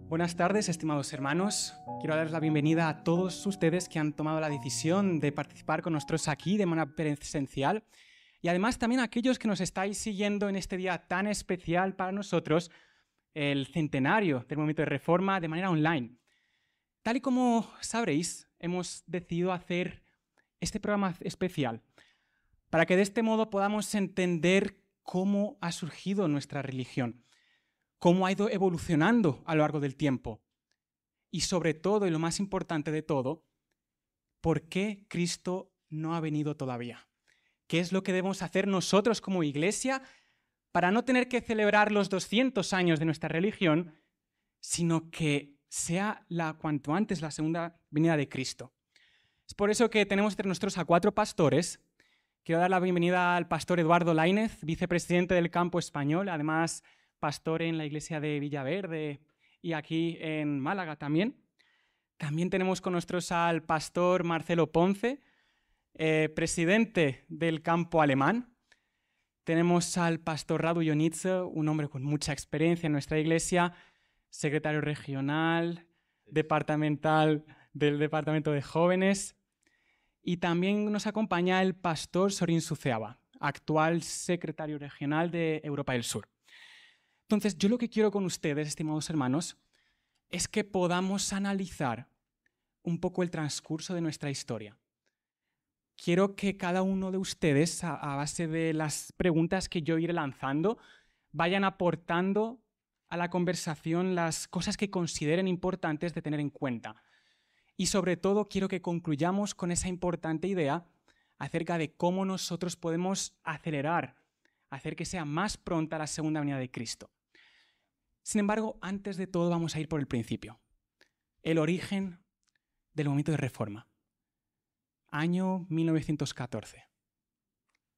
Buenas tardes, estimados hermanos. Quiero darles la bienvenida a todos ustedes que han tomado la decisión de participar con nosotros aquí de manera presencial y además también a aquellos que nos estáis siguiendo en este día tan especial para nosotros, el centenario del Movimiento de Reforma, de manera online. Tal y como sabréis, hemos decidido hacer este programa especial para que de este modo podamos entender cómo ha surgido nuestra religión, cómo ha ido evolucionando a lo largo del tiempo y sobre todo, y lo más importante de todo, por qué Cristo no ha venido todavía. ¿Qué es lo que debemos hacer nosotros como iglesia para no tener que celebrar los 200 años de nuestra religión, sino que sea cuanto antes la segunda venida de Cristo? Es por eso que tenemos entre nosotros a 4 pastores. Quiero dar la bienvenida al pastor Eduardo Lainez, vicepresidente del Campo Español, además pastor en la iglesia de Villaverde y aquí en Málaga también. También tenemos con nosotros al pastor Marcelo Ponce, presidente del Campo Alemán. Tenemos al pastor Radu Jonitze, un hombre con mucha experiencia en nuestra iglesia, secretario regional, departamental del Departamento de Jóvenes. Y también nos acompaña el pastor Sorin Suceaba, actual secretario regional de Europa del Sur. Entonces, yo lo que quiero con ustedes, estimados hermanos, es que podamos analizar un poco el transcurso de nuestra historia. Quiero que cada uno de ustedes, a base de las preguntas que yo iré lanzando, vayan aportando a la conversación las cosas que consideren importantes de tener en cuenta. Y sobre todo, quiero que concluyamos con esa importante idea acerca de cómo nosotros podemos acelerar, hacer que sea más pronta la segunda venida de Cristo. Sin embargo, antes de todo vamos a ir por el principio. El origen del movimiento de reforma. Año 1914.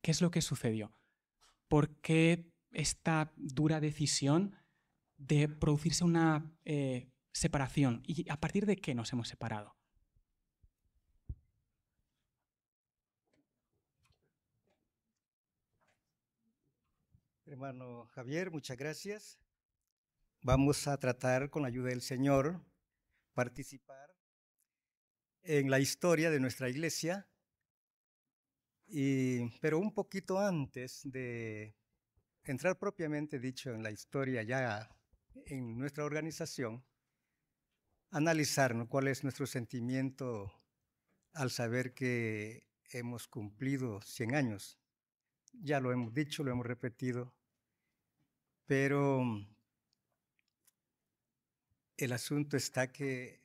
¿Qué es lo que sucedió? ¿Por qué esta dura decisión de producirse una separación? ¿Y a partir de qué nos hemos separado? Hermano Javier, muchas gracias. Vamos a tratar, con la ayuda del Señor, participar en la historia de nuestra iglesia, pero un poquito antes de entrar propiamente dicho en la historia ya en nuestra organización, analizar cuál es nuestro sentimiento al saber que hemos cumplido 100 años. Ya lo hemos dicho, lo hemos repetido, pero el asunto está que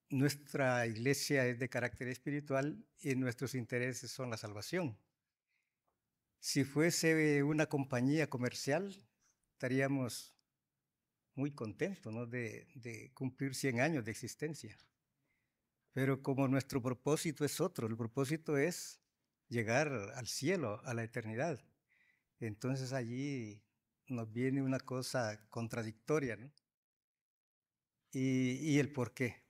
nuestra iglesia es de carácter espiritual y nuestros intereses son la salvación. Si fuese una compañía comercial, estaríamos muy contentos, ¿no?, de cumplir 100 años de existencia. Pero como nuestro propósito es otro, el propósito es llegar al cielo, a la eternidad. Entonces allí nos viene una cosa contradictoria, ¿no? Y el por qué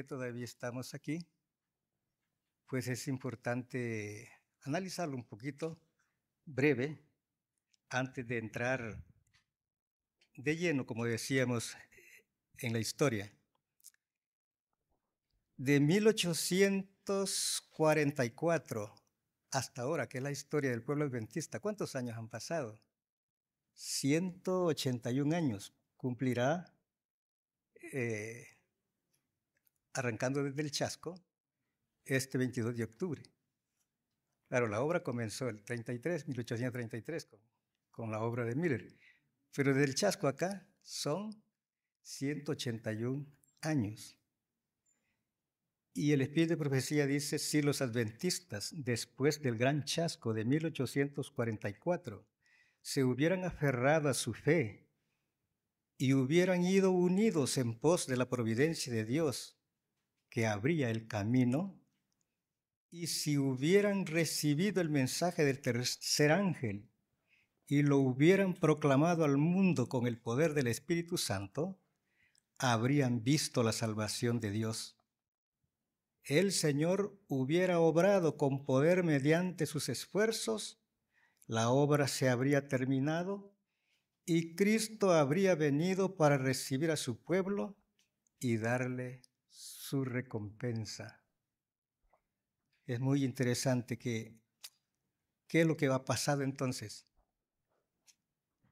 todavía estamos aquí, pues es importante analizarlo un poquito, breve, antes de entrar de lleno, como decíamos, en la historia. De 1844 hasta ahora, que es la historia del pueblo adventista, ¿cuántos años han pasado? 181 años cumplirá, arrancando desde el Chasco, este 22 de octubre. Claro, la obra comenzó el 1833, con la obra de Miller, pero del Chasco acá son 181 años. Y el Espíritu de Profecía dice, si los adventistas, después del gran chasco de 1844, se hubieran aferrado a su fe y hubieran ido unidos en pos de la providencia de Dios, que abría el camino, y si hubieran recibido el mensaje del tercer ángel y lo hubieran proclamado al mundo con el poder del Espíritu Santo, habrían visto la salvación de Dios. El Señor hubiera obrado con poder mediante sus esfuerzos, la obra se habría terminado y Cristo habría venido para recibir a su pueblo y darle su recompensa. Es muy interesante qué es lo que ha pasado entonces.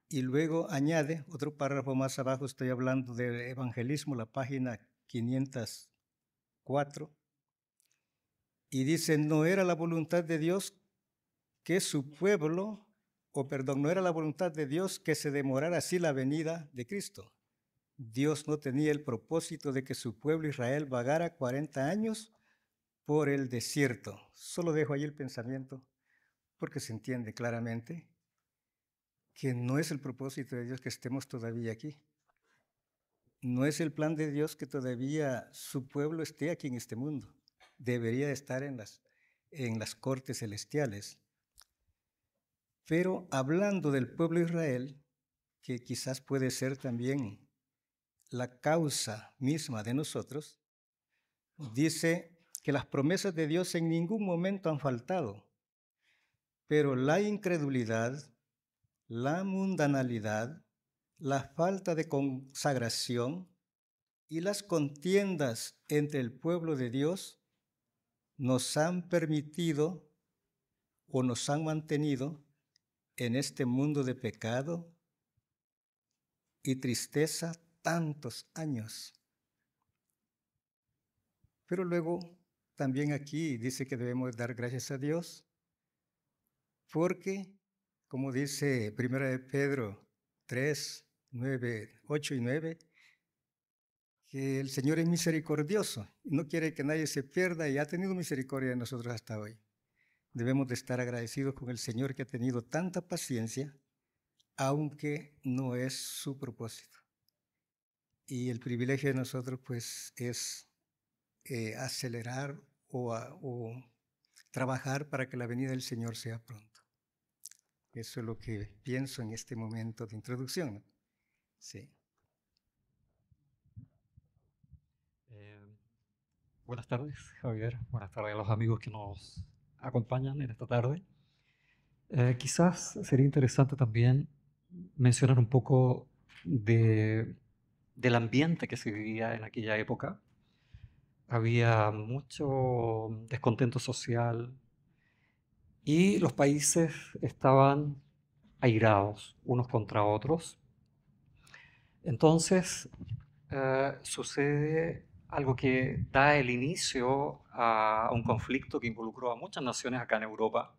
Y luego añade, otro párrafo más abajo, estoy hablando del evangelismo, la página 504, y dice, no era la voluntad de Dios que su pueblo, no era la voluntad de Dios que se demorara así la venida de Cristo. Dios no tenía el propósito de que su pueblo Israel vagara 40 años por el desierto. Solo dejo ahí el pensamiento porque se entiende claramente que no es el propósito de Dios que estemos todavía aquí. No es el plan de Dios que todavía su pueblo esté aquí en este mundo. Debería estar en las cortes celestiales. Pero hablando del pueblo de Israel, que quizás puede ser también la causa misma de nosotros, dice que las promesas de Dios en ningún momento han faltado, pero la incredulidad, la mundanalidad, la falta de consagración y las contiendas entre el pueblo de Dios nos han permitido o nos han mantenido en este mundo de pecado y tristeza tantos años. Pero luego también aquí dice que debemos dar gracias a Dios porque, como dice 1 de Pedro 3, 9, 8 y 9, que el Señor es misericordioso y no quiere que nadie se pierda y ha tenido misericordia de nosotros hasta hoy. Debemos de estar agradecidos con el Señor que ha tenido tanta paciencia, aunque no es su propósito. Y el privilegio de nosotros pues es acelerar o trabajar para que la venida del Señor sea pronto. Eso es lo que pienso en este momento de introducción, ¿no? Sí. Buenas tardes, Javier. Buenas tardes a los amigos que nos acompañan en esta tarde. Quizás sería interesante también mencionar un poco del ambiente que se vivía en aquella época. Había mucho descontento social y los países estaban airados unos contra otros. Entonces, sucede algo que da el inicio a un conflicto que involucró a muchas naciones acá en Europa.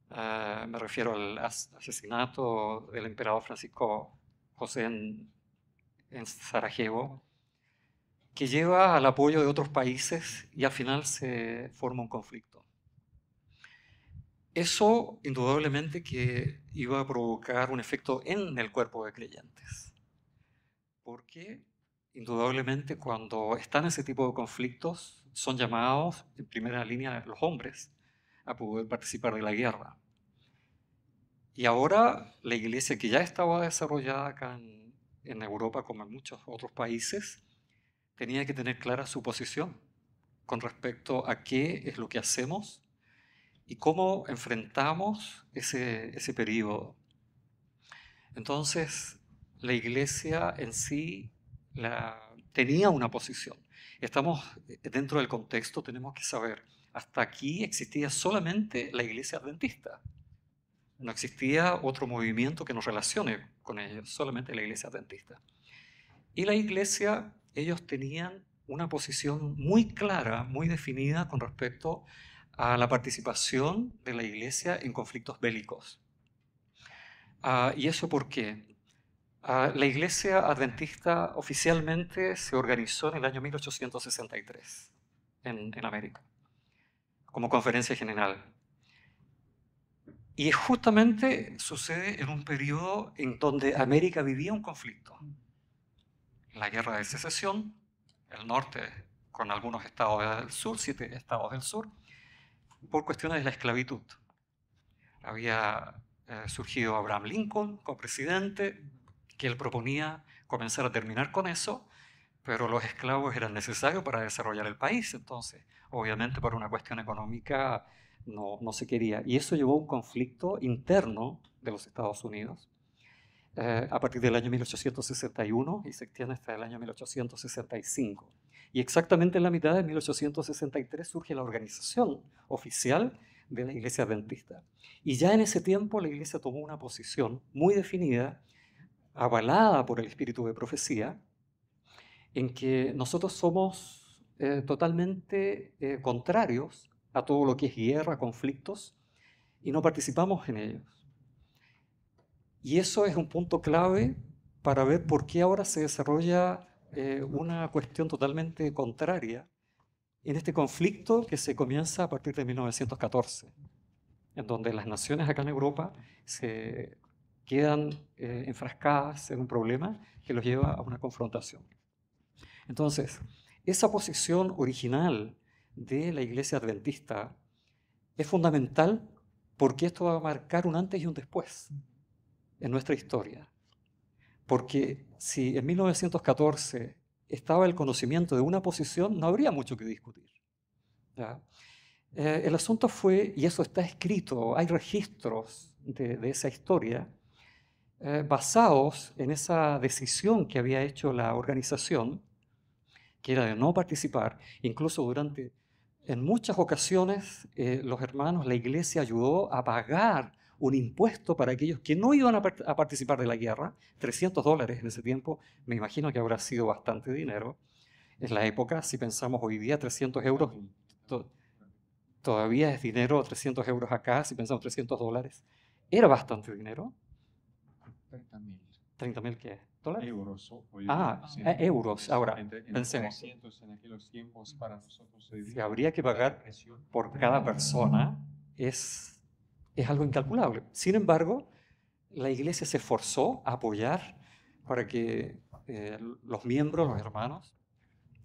Me refiero al asesinato del emperador Francisco José en Sarajevo, que lleva al apoyo de otros países y al final se forma un conflicto. Eso indudablemente que iba a provocar un efecto en el cuerpo de creyentes, porque indudablemente cuando están ese tipo de conflictos son llamados en primera línea los hombres a poder participar de la guerra. Y ahora la iglesia, que ya estaba desarrollada acá en Europa como en muchos otros países, tenía que tener clara su posición con respecto a qué es lo que hacemos y cómo enfrentamos ese periodo. Entonces, la iglesia en sí tenía una posición. Estamos dentro del contexto, tenemos que saber, hasta aquí existía solamente la iglesia adventista. No existía otro movimiento que nos relacione con ellos, solamente la iglesia adventista. Y la iglesia, ellos tenían una posición muy clara, muy definida con respecto a la participación de la iglesia en conflictos bélicos. ¿Y eso por qué? La iglesia adventista oficialmente se organizó en el año 1863 en América, como conferencia general. Y justamente sucede en un periodo en donde América vivía un conflicto. La guerra de secesión, el norte con algunos estados del sur, 7 estados del sur, por cuestiones de la esclavitud. Había surgido Abraham Lincoln como presidente, que él proponía comenzar a terminar con eso, pero los esclavos eran necesarios para desarrollar el país, entonces, obviamente por una cuestión económica no se quería. Y eso llevó a un conflicto interno de los Estados Unidos, a partir del año 1861 y se extiende hasta el año 1865. Y exactamente en la mitad de 1863 surge la organización oficial de la Iglesia Adventista. Y ya en ese tiempo la Iglesia tomó una posición muy definida, avalada por el espíritu de profecía, en que nosotros somos totalmente contrarios a todo lo que es guerra, conflictos, y no participamos en ellos. Y eso es un punto clave para ver por qué ahora se desarrolla una cuestión totalmente contraria en este conflicto que se comienza a partir de 1914, en donde las naciones acá en Europa se quedan enfrascadas en un problema que los lleva a una confrontación. Entonces, esa posición original de la Iglesia Adventista es fundamental porque esto va a marcar un antes y un después en nuestra historia. Porque si en 1914 estaba el conocimiento de una posición, no habría mucho que discutir, ¿ya? El asunto fue, y eso está escrito, hay registros de esa historia, basados en esa decisión que había hecho la organización, que era de no participar. Incluso en muchas ocasiones, los hermanos, la iglesia ayudó a pagar un impuesto para aquellos que no iban a participar de la guerra, $300 en ese tiempo, me imagino que habrá sido bastante dinero. En la época, si pensamos hoy día, 300 euros, todavía es dinero, 300 euros acá, si pensamos $300, era bastante dinero. 30.000. ¿30.000 qué? ¿Dólares? Euros. Euros. Ahora, pensemos. 300 en aquellos tiempos para nosotros. Si habría que pagar por cada persona, es algo incalculable. Sin embargo, la iglesia se esforzó a apoyar para que los miembros, los hermanos,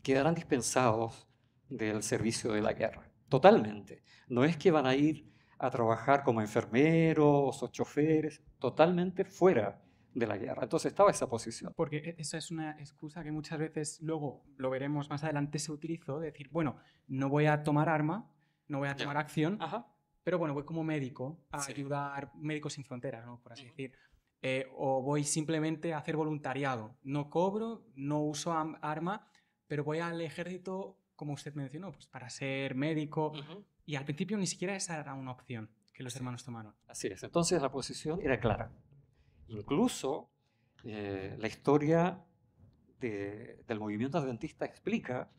quedaran dispensados del servicio de la guerra. Totalmente. No es que van a ir a trabajar como enfermeros o choferes, totalmente fuera de la guerra. Entonces estaba esa posición. Porque esa es una excusa que muchas veces, luego lo veremos más adelante, se utilizó, de decir, bueno, no voy a tomar arma, no voy a tomar acción, pero bueno, voy como médico a ayudar, Médicos Sin Fronteras, ¿no? Por así decir. O voy simplemente a hacer voluntariado. No cobro, no uso arma, pero voy al ejército, como usted mencionó, pues para ser médico. Y al principio ni siquiera esa era una opción que los hermanos tomaron. Así es. Entonces la posición era clara. Incluso la historia del movimiento adventista explica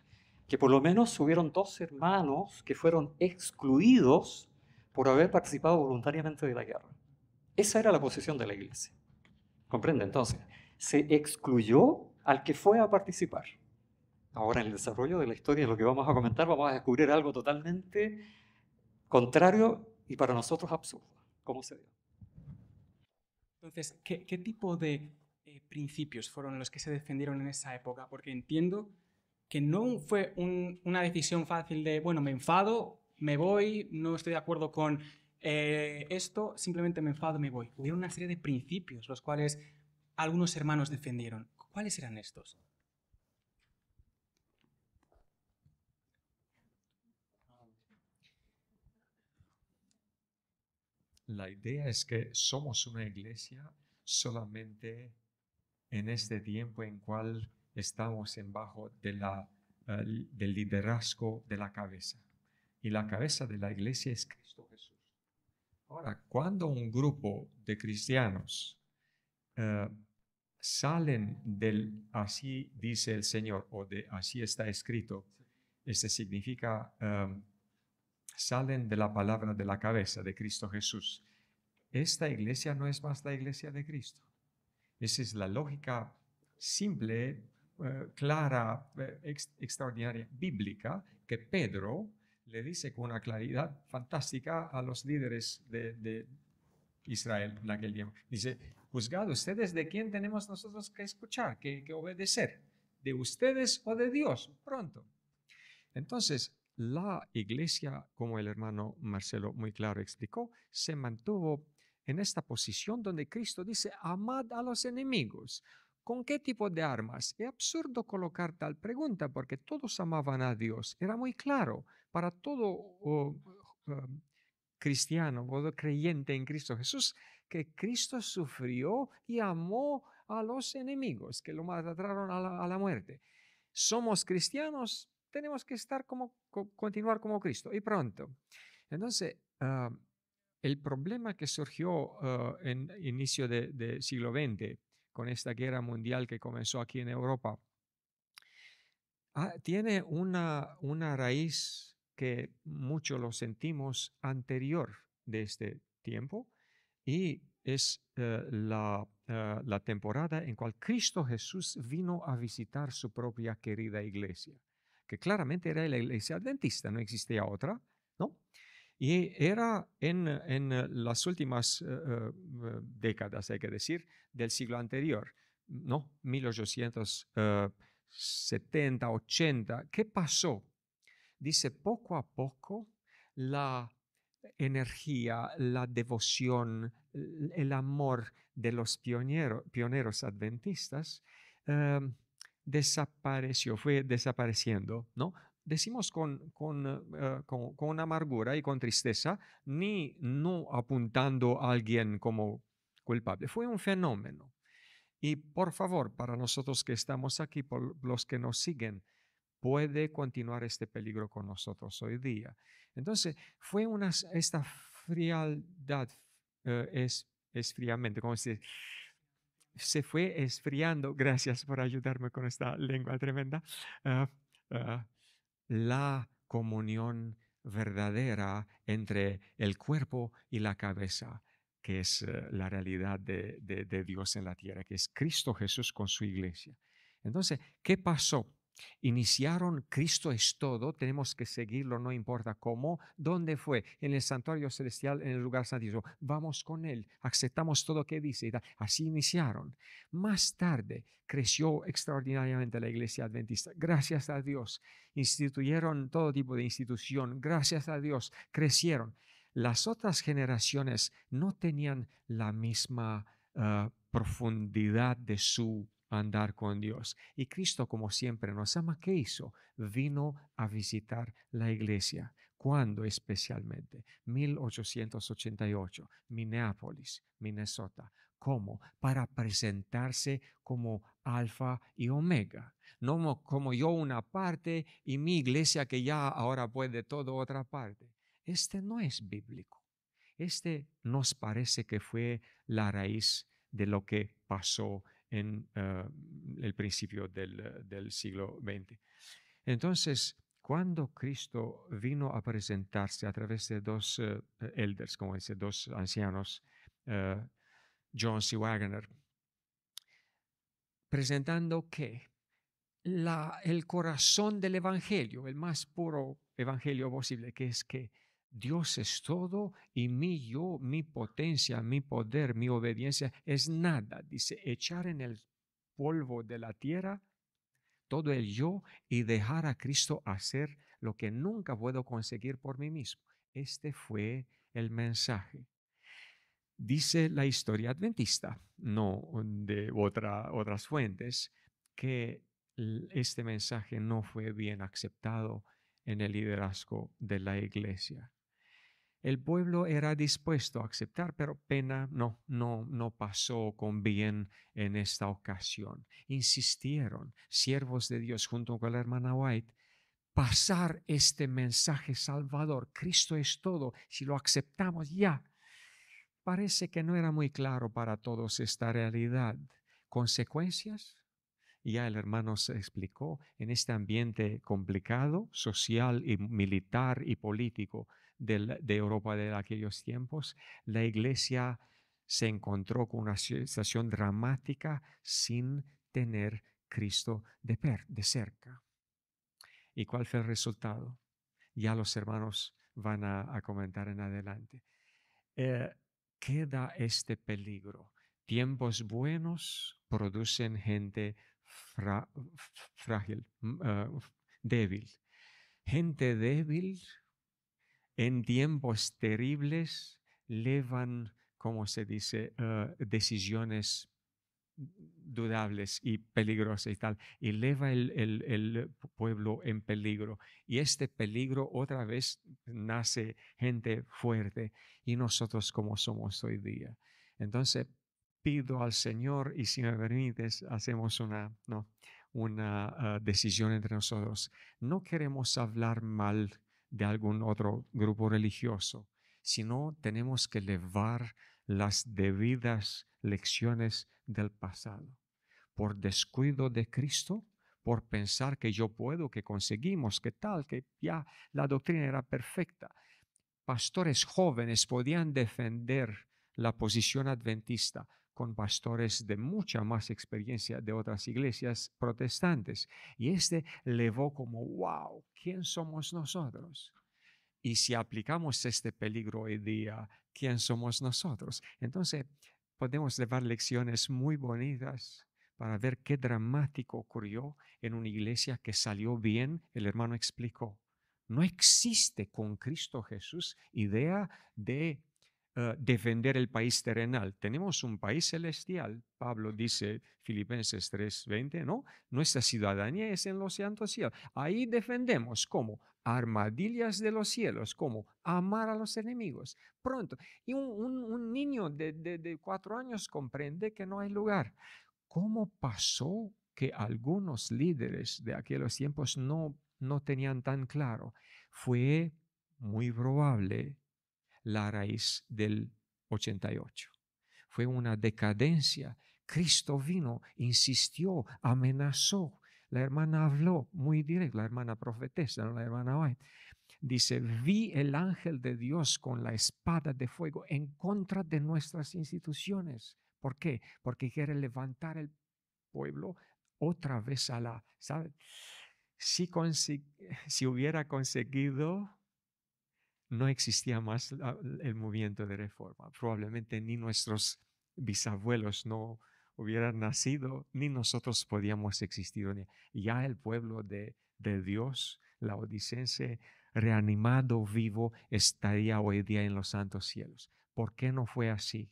que por lo menos hubieron 2 hermanos que fueron excluidos por haber participado voluntariamente de la guerra. Esa era la posición de la iglesia. ¿Comprende? Entonces, se excluyó al que fue a participar. Ahora, en el desarrollo de la historia, lo que vamos a comentar, vamos a descubrir algo totalmente contrario y para nosotros absurdo. ¿Cómo se dio? Entonces, ¿qué tipo de principios fueron los que se defendieron en esa época? Porque entiendo que no fue una decisión fácil de, bueno, me enfado, me voy, no estoy de acuerdo con esto, simplemente me enfado, me voy. Hubieron una serie de principios los cuales algunos hermanos defendieron. ¿Cuáles eran estos? La idea es que somos una iglesia solamente en este tiempo en cual estamos bajo del liderazgo de la cabeza. Y la cabeza de la iglesia es Cristo Jesús. Ahora, cuando un grupo de cristianos salen del así dice el Señor o de así está escrito, este significa salen de la palabra de la cabeza de Cristo Jesús. Esta iglesia no es más la iglesia de Cristo. Esa es la lógica simple, clara, extraordinaria, bíblica, que Pedro le dice con una claridad fantástica a los líderes de Israel en aquel tiempo. Dice, juzgad ustedes de quién tenemos nosotros que escuchar, que obedecer, de ustedes o de Dios, pronto. Entonces, la iglesia, como el hermano Marcelo muy claro explicó, se mantuvo en esta posición donde Cristo dice, amad a los enemigos. ¿Con qué tipo de armas? Es absurdo colocar tal pregunta porque todos amaban a Dios. Era muy claro para todo cristiano, todo creyente en Cristo Jesús, que Cristo sufrió y amó a los enemigos que lo maltrataron a la muerte. Somos cristianos, tenemos que estar continuar como Cristo y pronto. Entonces, el problema que surgió en inicio del siglo XX, con esta guerra mundial que comenzó aquí en Europa, tiene una raíz que mucho lo sentimos anterior de este tiempo, y es la temporada en cual Cristo Jesús vino a visitar su propia querida iglesia, que claramente era la iglesia adventista, no existía otra, ¿no? Y era en las últimas décadas, hay que decir, del siglo anterior, ¿no? 1870, 80. ¿Qué pasó? Dice, poco a poco la energía, la devoción, el amor de los pioneros adventistas desapareció, fue desapareciendo, ¿no? Decimos con amargura y con tristeza, ni no apuntando a alguien como culpable. Fue un fenómeno. Y por favor, para nosotros que estamos aquí, por los que nos siguen, puede continuar este peligro con nosotros hoy día. Entonces, fue esta frialdad, esfriamiento, como se fue esfriando, gracias por ayudarme con esta lengua tremenda, la comunión verdadera entre el cuerpo y la cabeza, que es la realidad de Dios en la tierra, que es Cristo Jesús con su iglesia. Entonces, ¿qué pasó? Iniciaron Cristo es todo, tenemos que seguirlo, no importa cómo. ¿Dónde fue? En el santuario celestial, en el lugar santísimo. Vamos con Él, aceptamos todo lo que dice. Así iniciaron. Más tarde creció extraordinariamente la iglesia adventista. Gracias a Dios. Instituyeron todo tipo de institución. Gracias a Dios. Crecieron. Las otras generaciones no tenían la misma profundidad de su andar con Dios. Y Cristo, como siempre nos ama, ¿qué hizo? Vino a visitar la iglesia. ¿Cuándo especialmente? 1888, Minneapolis, Minnesota. ¿Cómo? Para presentarse como alfa y omega. No como yo una parte y mi iglesia que ya ahora puede todo otra parte. Este no es bíblico. Este nos parece que fue la raíz de lo que pasó en el principio del siglo XX. Entonces, cuando Cristo vino a presentarse a través de dos elders, como dice, dos ancianos, Jones y Wagner, presentando ¿qué? El corazón del evangelio, el más puro evangelio posible, que es que Dios es todo y mi yo, mi potencia, mi poder, mi obediencia es nada. Dice, echar en el polvo de la tierra todo el yo y dejar a Cristo hacer lo que nunca puedo conseguir por mí mismo. Este fue el mensaje. Dice la historia adventista, no de otras fuentes, que este mensaje no fue bien aceptado en el liderazgo de la iglesia. El pueblo era dispuesto a aceptar, pero pena no pasó con bien en esta ocasión. Insistieron, siervos de Dios junto con la hermana White, pasar este mensaje salvador. Cristo es todo, si lo aceptamos ya. Parece que no era muy claro para todos esta realidad. ¿Consecuencias? Ya el hermano se explicó, en este ambiente complicado, social y militar y político de Europa de aquellos tiempos, la iglesia se encontró con una situación dramática sin tener Cristo de cerca. ¿Y cuál fue el resultado? Ya los hermanos van a comentar en adelante. Queda este peligro. Tiempos buenos producen gente frágil, débil. Gente débil en tiempos terribles llevan, como se dice, decisiones dudables y peligrosas y tal, y eleva el pueblo en peligro. Y este peligro otra vez nace gente fuerte y nosotros como somos hoy día. Entonces pido al Señor, y si me permites, hacemos una decisión entre nosotros. No queremos hablar mal de algún otro grupo religioso, sino tenemos que elevar las debidas lecciones del pasado. Por descuido de Cristo, por pensar que yo puedo, que conseguimos, que tal, que ya la doctrina era perfecta. Pastores jóvenes podían defender la posición adventista con pastores de mucha más experiencia de otras iglesias protestantes. Y este levó como, wow, ¿quién somos nosotros? Y si aplicamos este peligro hoy día, ¿quién somos nosotros? Entonces, podemos llevar lecciones muy bonitas para ver qué dramático ocurrió en una iglesia que salió bien. El hermano explicó, no existe con Cristo Jesús idea de defender el país terrenal. Tenemos un país celestial. Pablo dice, Filipenses 3:20, ¿no? Nuestra ciudadanía es en los santos cielos. Ahí defendemos, ¿cómo? Armadillas de los cielos, como amar a los enemigos. Pronto. Y un niño de 4 años comprende que no hay lugar. ¿Cómo pasó que algunos líderes de aquellos tiempos no tenían tan claro? Fue muy probable la raíz del 88. Fue una decadencia. Cristo vino, insistió, amenazó. La hermana habló muy directo, la hermana profetesa, la hermana White. Dice, vi el ángel de Dios con la espada de fuego en contra de nuestras instituciones. ¿Por qué? Porque quiere levantar el pueblo otra vez a la, ¿sabe? Si hubiera conseguido, no existía más el movimiento de reforma. Probablemente ni nuestros bisabuelos no hubieran nacido, ni nosotros podíamos existir. Ya el pueblo de Dios, laodicense, reanimado, vivo, estaría hoy día en los santos cielos. ¿Por qué no fue así?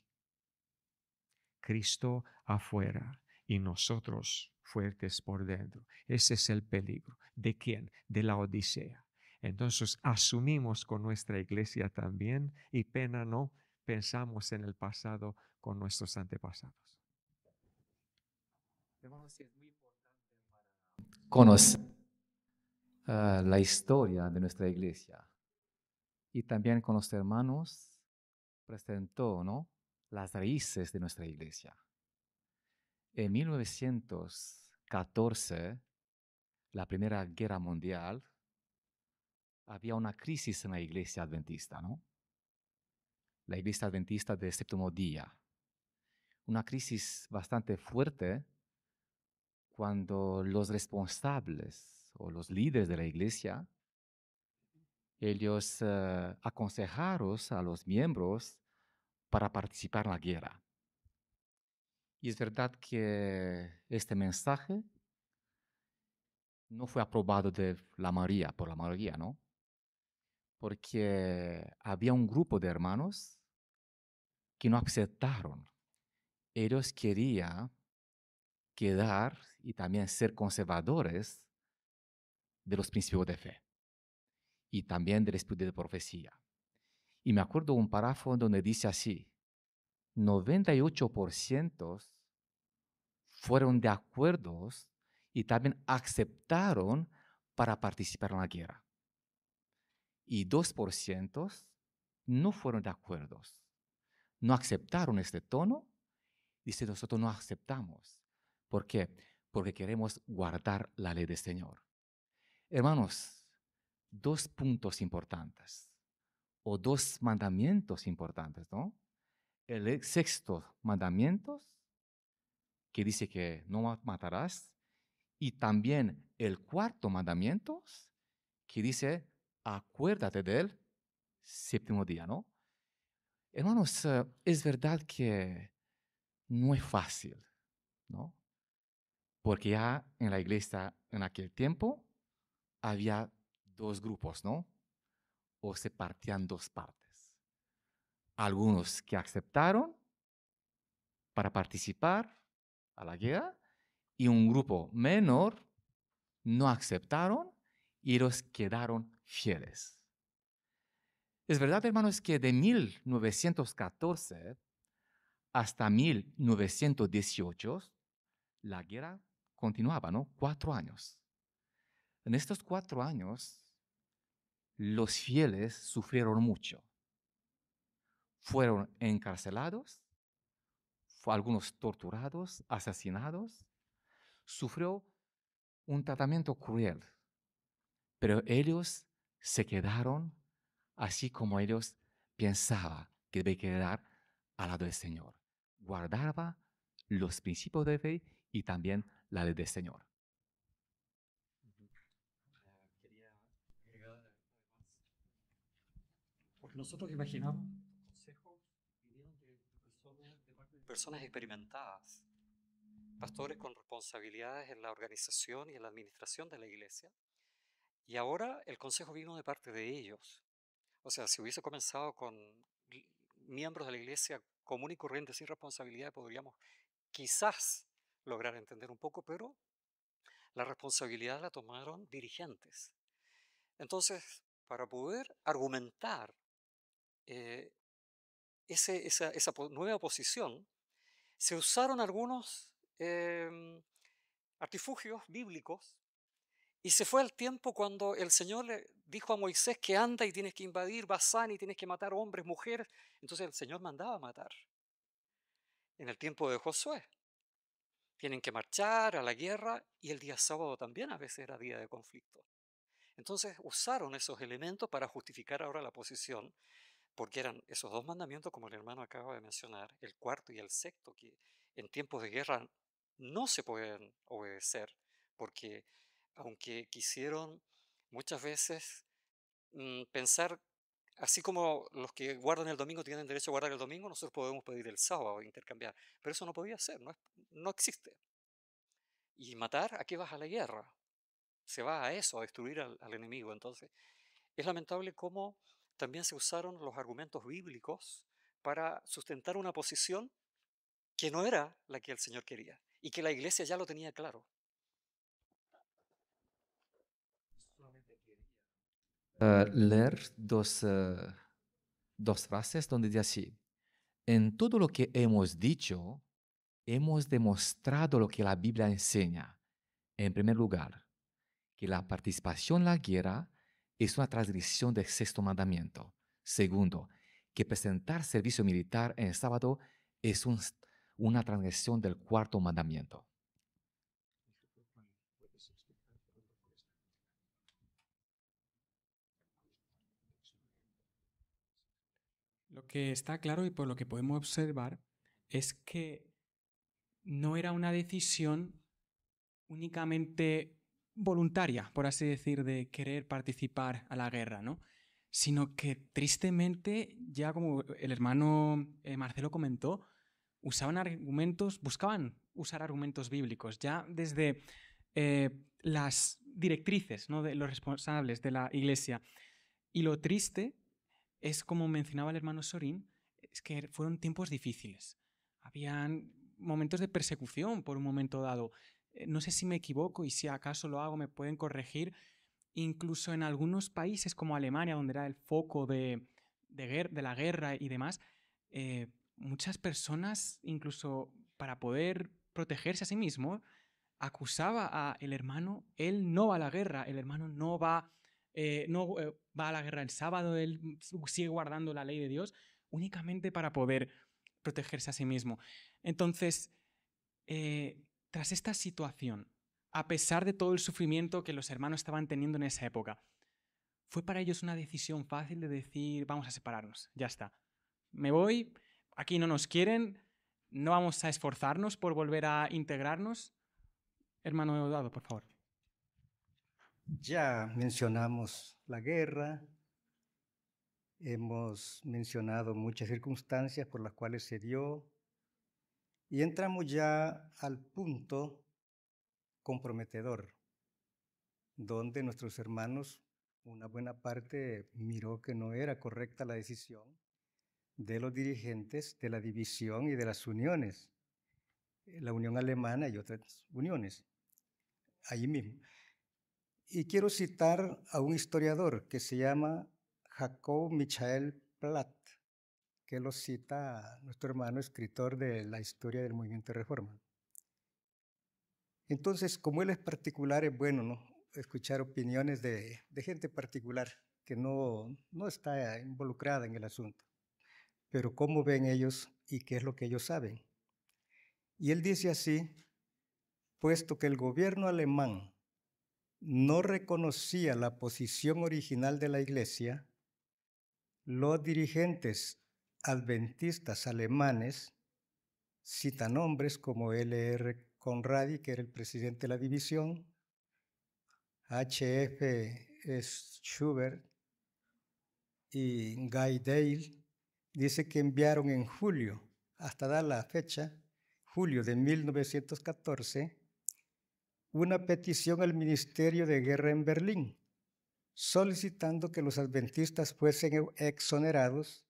Cristo afuera y nosotros fuertes por dentro. Ese es el peligro. ¿De quién? De la Odisea. Entonces asumimos con nuestra iglesia también y pena no pensamos en el pasado con nuestros antepasados. Hermanos, es muy importante conocer la historia de nuestra iglesia. Y también con los hermanos presentó, ¿no?, las raíces de nuestra iglesia. En 1914, la Primera Guerra Mundial, había una crisis en la iglesia adventista, ¿no? La iglesia adventista del séptimo día. Una crisis bastante fuerte cuando los responsables o los líderes de la iglesia, ellos aconsejaron a los miembros para participar en la guerra. Y es verdad que este mensaje no fue aprobado por la mayoría, ¿no? Porque había un grupo de hermanos que no aceptaron. Ellos querían quedar y también ser conservadores de los principios de fe y también del espíritu de profecía. Y me acuerdo un párrafo donde dice así, 98% fueron de acuerdo y también aceptaron para participar en la guerra. Y 2% no fueron de acuerdo. No aceptaron este tono. Dice, nosotros no aceptamos. ¿Por qué? Porque queremos guardar la ley del Señor. Hermanos, 2 puntos importantes o 2 mandamientos importantes, ¿no? El sexto mandamiento, que dice que no matarás, y también el cuarto mandamiento, que dice, acuérdate del séptimo día, ¿no? Hermanos, es verdad que no es fácil, ¿no? Porque ya en la iglesia en aquel tiempo había 2 grupos, ¿no? O se partían 2 partes. Algunos que aceptaron para participar, a la guerra y un grupo menor no aceptaron y ellos quedaron fieles. Es verdad, hermanos, que de 1914 hasta 1918 la guerra continuaba, ¿no? 4 años. En estos 4 años, los fieles sufrieron mucho. Fueron encarcelados, algunos torturados, asesinados. Sufrió un tratamiento cruel, pero ellos se quedaron así como ellos pensaban que debe quedar al lado del Señor. Guardaba los principios de fe y también la ley del Señor. Quería agregar además, porque nosotros imaginamos consejos vinieron de parte de personas experimentadas, pastores con responsabilidades en la organización y en la administración de la iglesia, y ahora el consejo vino de parte de ellos. O sea, si hubiese comenzado con miembros de la iglesia común y corriente sin responsabilidad, podríamos quizás lograr entender un poco, pero la responsabilidad la tomaron dirigentes. Entonces, para poder argumentar esa nueva posición, se usaron algunos artilugios bíblicos y se fue el tiempo cuando el Señor le dijo a Moisés que anda y tienes que invadir Basán y tienes que matar hombres, mujeres. Entonces el Señor mandaba a matar. En el tiempo de Josué, tienen que marchar a la guerra y el día sábado también a veces era día de conflicto. Entonces usaron esos elementos para justificar ahora la posición, porque eran esos dos mandamientos, como el hermano acaba de mencionar, el cuarto y el sexto, que en tiempos de guerra no se pueden obedecer, porque aunque quisieron muchas veces pensar, así como los que guardan el domingo tienen derecho a guardar el domingo, nosotros podemos pedir el sábado, intercambiar, pero eso no podía ser, no existe. Y matar, ¿a qué vas a la guerra? Se va a eso, a destruir al enemigo. Entonces, es lamentable cómo también se usaron los argumentos bíblicos para sustentar una posición que no era la que el Señor quería y que la iglesia ya lo tenía claro. Leer dos frases donde dice así: en todo lo que hemos dicho, hemos demostrado lo que la Biblia enseña. En primer lugar, que la participación en la guerra es una transgresión del sexto mandamiento. Segundo, que presentar servicio militar en el sábado es una transgresión del cuarto mandamiento. Lo que está claro y por lo que podemos observar es que no era una decisión únicamente voluntaria, por así decir, de querer participar a la guerra, ¿no? Sino que tristemente, ya como el hermano Marcelo comentó, buscaban usar argumentos bíblicos, ya desde las directrices, ¿no?, de los responsables de la iglesia. Y lo triste es, como mencionaba el hermano Sorín, es que fueron tiempos difíciles. Habían momentos de persecución por un momento dado. No sé si me equivoco y si acaso lo hago me pueden corregir. Incluso en algunos países como Alemania, donde era el foco de la guerra y demás, muchas personas, incluso para poder protegerse a sí mismo, acusaba al hermano, él no va a la guerra, el hermano no va a la guerra el sábado, él sigue guardando la ley de Dios únicamente para poder protegerse a sí mismo. Entonces, tras esta situación, a pesar de todo el sufrimiento que los hermanos estaban teniendo en esa época, fue para ellos una decisión fácil de decir, vamos a separarnos, ya está. Me voy, aquí no nos quieren, no vamos a esforzarnos por volver a integrarnos. Hermano Eudado, por favor. Ya mencionamos la guerra, hemos mencionado muchas circunstancias por las cuales se dio y entramos ya al punto comprometedor, donde nuestros hermanos, una buena parte, miró que no era correcta la decisión de los dirigentes de la división y de las uniones. la Unión Alemana y otras uniones, allí mismo. Y quiero citar a un historiador que se llama Jacob Michael Platt, que lo cita a nuestro hermano escritor de la historia del movimiento de reforma. Entonces, como él es particular, es bueno, ¿no?, escuchar opiniones de gente particular que no está involucrada en el asunto, pero cómo ven ellos y qué es lo que ellos saben. Y él dice así: puesto que el gobierno alemán no reconocía la posición original de la Iglesia, los dirigentes adventistas alemanes citan nombres como L.R. Conradi, que era el presidente de la división, H.F. Schubert y Guy Dale. Dice que enviaron en julio, hasta dar la fecha, julio de 1914, una petición al Ministerio de Guerra en Berlín, solicitando que los adventistas fuesen exonerados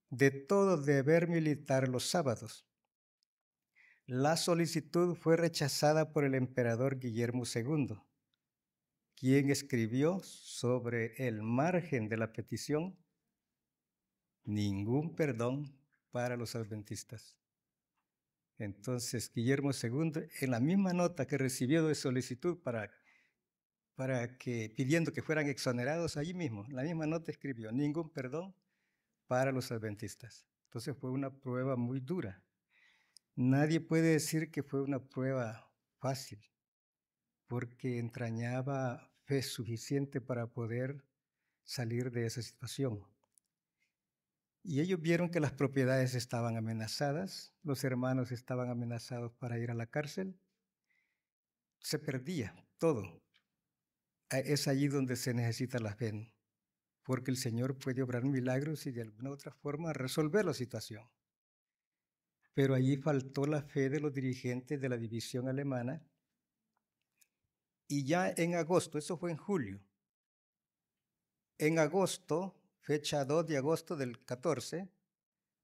de todo deber militar los sábados. La solicitud fue rechazada por el emperador Guillermo II, quien escribió sobre el margen de la petición: ningún perdón para los adventistas. Entonces, Guillermo II, en la misma nota que recibió de solicitud pidiendo que fueran exonerados, allí mismo, en la misma nota escribió: ningún perdón para los adventistas. Entonces fue una prueba muy dura. Nadie puede decir que fue una prueba fácil, porque entrañaba fe suficiente para poder salir de esa situación. Y ellos vieron que las propiedades estaban amenazadas, los hermanos estaban amenazados para ir a la cárcel, se perdía todo. Es allí donde se necesita la fe, porque el Señor puede obrar milagros y de alguna otra forma resolver la situación. Pero allí faltó la fe de los dirigentes de la división alemana, y ya en agosto, eso fue en julio, en agosto, fecha 2 de agosto del 14,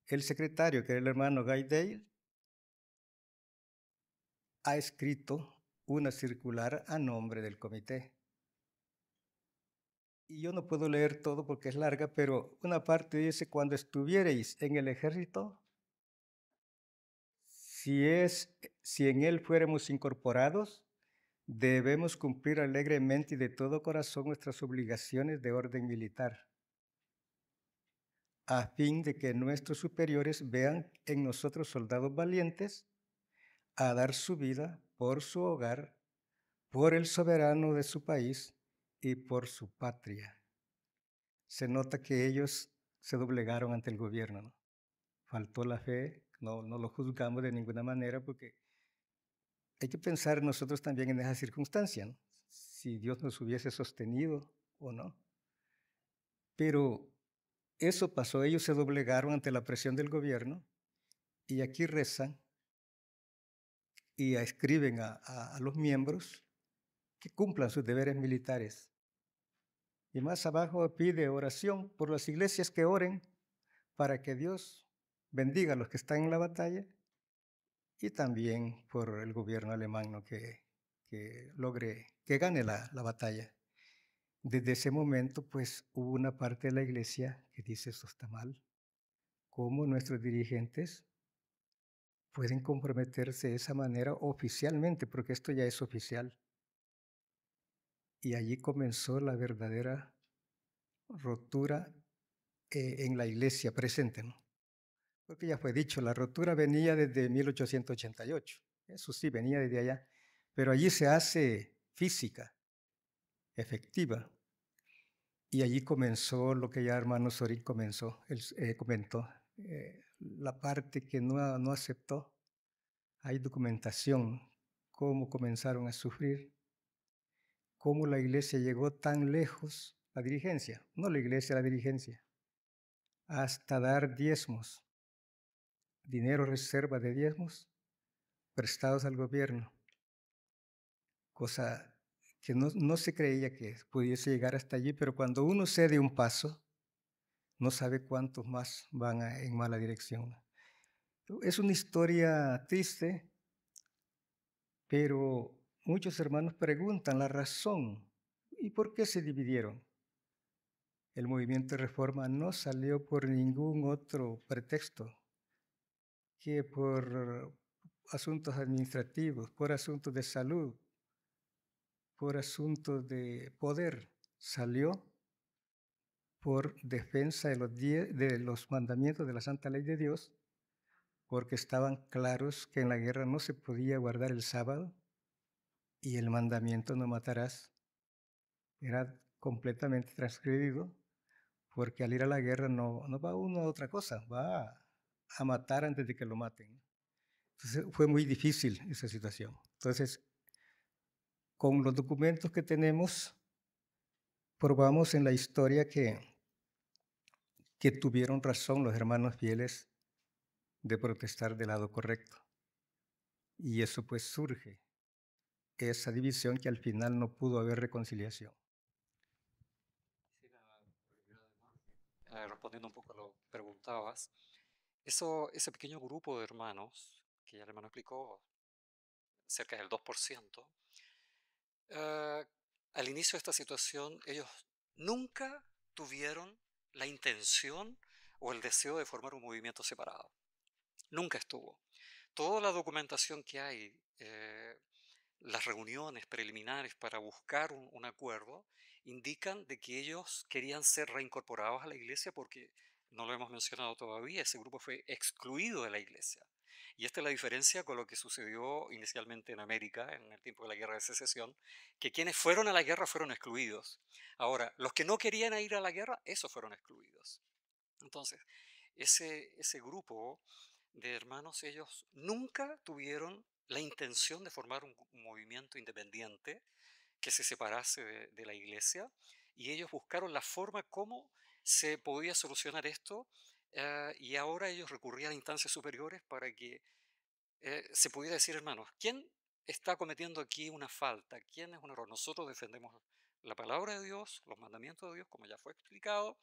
el secretario, que era el hermano Guy Dale, ha escrito una circular a nombre del comité. Y yo no puedo leer todo porque es larga, pero una parte dice: cuando estuviereis en el ejército, si en él fuéramos incorporados, debemos cumplir alegremente y de todo corazón nuestras obligaciones de orden militar, a fin de que nuestros superiores vean en nosotros soldados valientes a dar su vida por su hogar, por el soberano de su país y por su patria. Se nota que ellos se doblegaron ante el gobierno, ¿no? Faltó la fe, no lo juzgamos de ninguna manera, porque hay que pensar nosotros también en esa circunstancia, ¿no?, si Dios nos hubiese sostenido o no. Pero eso pasó, ellos se doblegaron ante la presión del gobierno, y aquí rezan y escriben a los miembros que cumplan sus deberes militares. Y más abajo pide oración por las iglesias, que oren para que Dios bendiga a los que están en la batalla, y también por el gobierno alemán, ¿no?, que gane la batalla. Desde ese momento, pues, hubo una parte de la iglesia que dice: esto está mal. ¿Cómo nuestros dirigentes pueden comprometerse de esa manera oficialmente? Porque esto ya es oficial. Y allí comenzó la verdadera rotura en la iglesia presente, ¿no? Porque ya fue dicho, la rotura venía desde 1888. Eso sí, venía desde allá. Pero allí se hace física, efectiva. Y allí comenzó lo que ya hermano Sorín comentó, la parte que no aceptó. Hay documentación, cómo comenzaron a sufrir, cómo la iglesia llegó tan lejos, la dirigencia, no la iglesia, la dirigencia, hasta dar diezmos, dinero reserva de diezmos prestados al gobierno, cosa que no se creía que pudiese llegar hasta allí, pero cuando uno cede un paso, no sabe cuántos más van en mala dirección. Es una historia triste, Pero muchos hermanos preguntan la razón y por qué se dividieron. El movimiento de reforma no salió por ningún otro pretexto que por asuntos administrativos, por asuntos de salud, por asuntos de poder. Salió por defensa de los mandamientos de la Santa Ley de Dios, porque estaban claros que en la guerra no se podía guardar el sábado y el mandamiento no matarás era completamente transgredido, porque al ir a la guerra no va uno a otra cosa, va a matar antes de que lo maten. Entonces fue muy difícil esa situación. Entonces, con los documentos que tenemos, probamos en la historia que tuvieron razón los hermanos fieles de protestar del lado correcto. Y eso pues surge, esa división que al final no pudo haber reconciliación. Respondiendo un poco a lo que preguntabas, ese pequeño grupo de hermanos, que ya el hermano explicó, cerca del 2%, al inicio de esta situación, ellos nunca tuvieron la intención o el deseo de formar un movimiento separado. Nunca estuvo. Toda la documentación que hay, las reuniones preliminares para buscar un acuerdo, indican de que ellos querían ser reincorporados a la iglesia porque, no lo hemos mencionado todavía, ese grupo fue excluido de la iglesia. Y esta es la diferencia con lo que sucedió inicialmente en América en el tiempo de la Guerra de Secesión, que quienes fueron a la guerra fueron excluidos. Ahora, los que no querían ir a la guerra, esos fueron excluidos. Entonces, ese grupo de hermanos, ellos nunca tuvieron la intención de formar un movimiento independiente que se separase de la iglesia, y ellos buscaron la forma cómo se podía solucionar esto, y ahora ellos recurrían a instancias superiores para que se pudiera decir, hermanos, ¿quién está cometiendo aquí una falta? ¿Quién es un error? Nosotros defendemos la palabra de Dios, los mandamientos de Dios, como ya fue explicado.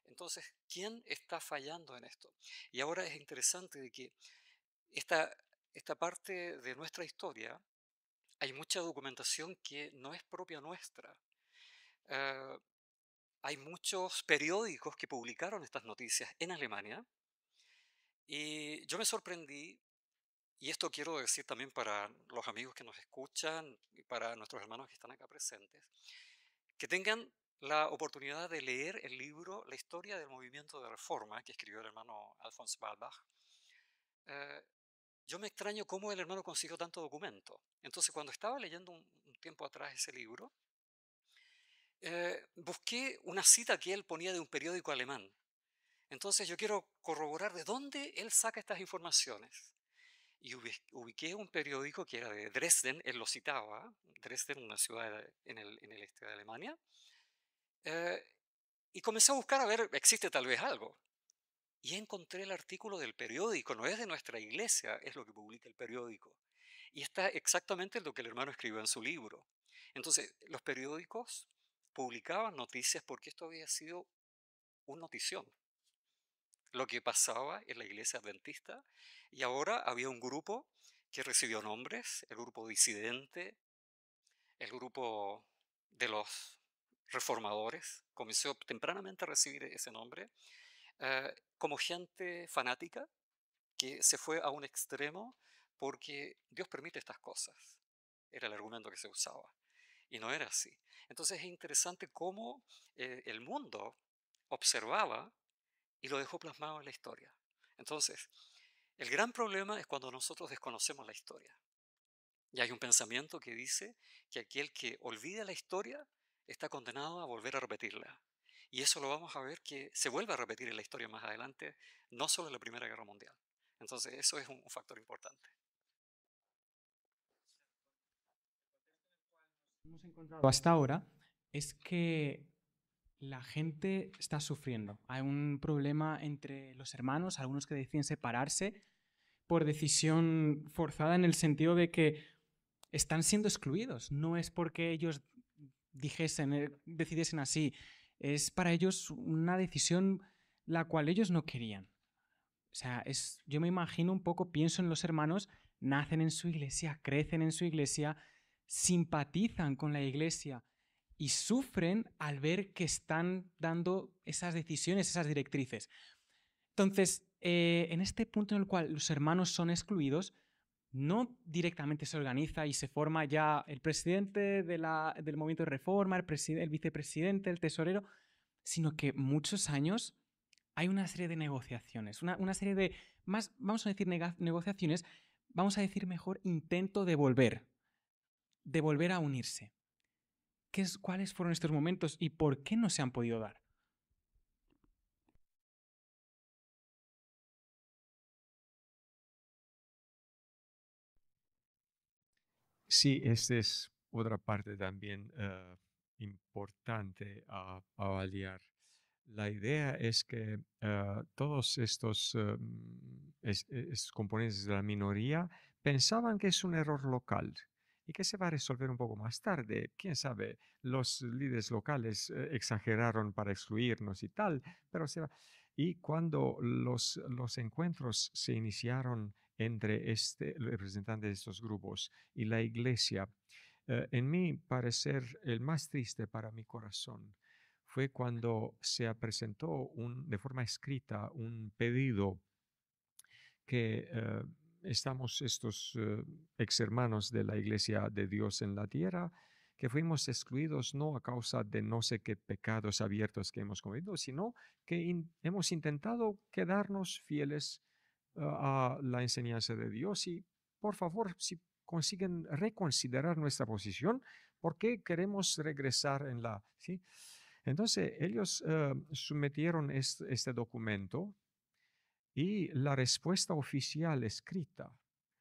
Entonces, ¿quién está fallando en esto? Y ahora es interesante de que esta parte de nuestra historia, hay mucha documentación que no es propia nuestra. Hay muchos periódicos que publicaron estas noticias en Alemania, y yo me sorprendí, y esto quiero decir también para los amigos que nos escuchan y para nuestros hermanos que están acá presentes, que tengan la oportunidad de leer el libro La historia del movimiento de reforma que escribió el hermano Alfons Balbach. Yo me extraño cómo el hermano consiguió tanto documento. Entonces, cuando estaba leyendo un tiempo atrás ese libro, busqué una cita que él ponía de un periódico alemán. Entonces, yo quiero corroborar de dónde él saca estas informaciones. Y ubiqué un periódico que era de Dresden, él lo citaba, Dresden, una ciudad en el este de Alemania, y comencé a buscar a ver, existe tal vez algo. Y encontré el artículo del periódico, no es de nuestra iglesia, es lo que publica el periódico. Y está exactamente lo que el hermano escribió en su libro. Entonces, los periódicos publicaban noticias porque esto había sido un notición, lo que pasaba en la iglesia adventista, y ahora había un grupo que recibió nombres, el grupo disidente, el grupo de los reformadores, comenzó tempranamente a recibir ese nombre, como gente fanática que se fue a un extremo porque Dios permite estas cosas. Era el argumento que se usaba. Y no era así. Entonces es interesante cómo el mundo observaba y lo dejó plasmado en la historia. Entonces, el gran problema es cuando nosotros desconocemos la historia. Y hay un pensamiento que dice que aquel que olvida la historia está condenado a volver a repetirla. Y eso lo vamos a ver que se vuelve a repetir en la historia más adelante, no solo en la Primera Guerra Mundial. Entonces, eso es un factor importante. Hemos encontrado hasta ahora es que la gente está sufriendo. Hay un problema entre los hermanos, algunos que deciden separarse por decisión forzada en el sentido de que están siendo excluidos. No es porque ellos decidiesen así. Es para ellos una decisión la cual ellos no querían. O sea, yo me imagino un poco, pienso en los hermanos, nacen en su iglesia, crecen en su iglesia, simpatizan con la iglesia y sufren al ver que están dando esas decisiones, esas directrices. Entonces, en este punto en el cual los hermanos son excluidos, no directamente se organiza y se forma ya el presidente del movimiento de reforma, el vicepresidente, el tesorero, sino que muchos años hay una serie de negociaciones, una serie de, más, vamos a decir negociaciones, vamos a decir mejor intento de volver a unirse. ¿Cuáles fueron estos momentos y por qué no se han podido dar? Sí, esta es otra parte también importante a avaliar. La idea es que todos estos componentes de la minoría pensaban que es un error local y que se va a resolver un poco más tarde. Quién sabe, los líderes locales exageraron para excluirnos y tal, pero se va. Y cuando los encuentros se iniciaron entre el representante de estos grupos y la iglesia, en mi parecer, el más triste para mi corazón fue cuando se presentó de forma escrita un pedido que estamos estos ex hermanos de la Iglesia de Dios en la tierra, que fuimos excluidos no a causa de no sé qué pecados abiertos que hemos cometido, sino que hemos intentado quedarnos fieles a la enseñanza de Dios y por favor, si consiguen reconsiderar nuestra posición, porque queremos regresar en la... ¿sí? Entonces, ellos sometieron este documento y la respuesta oficial escrita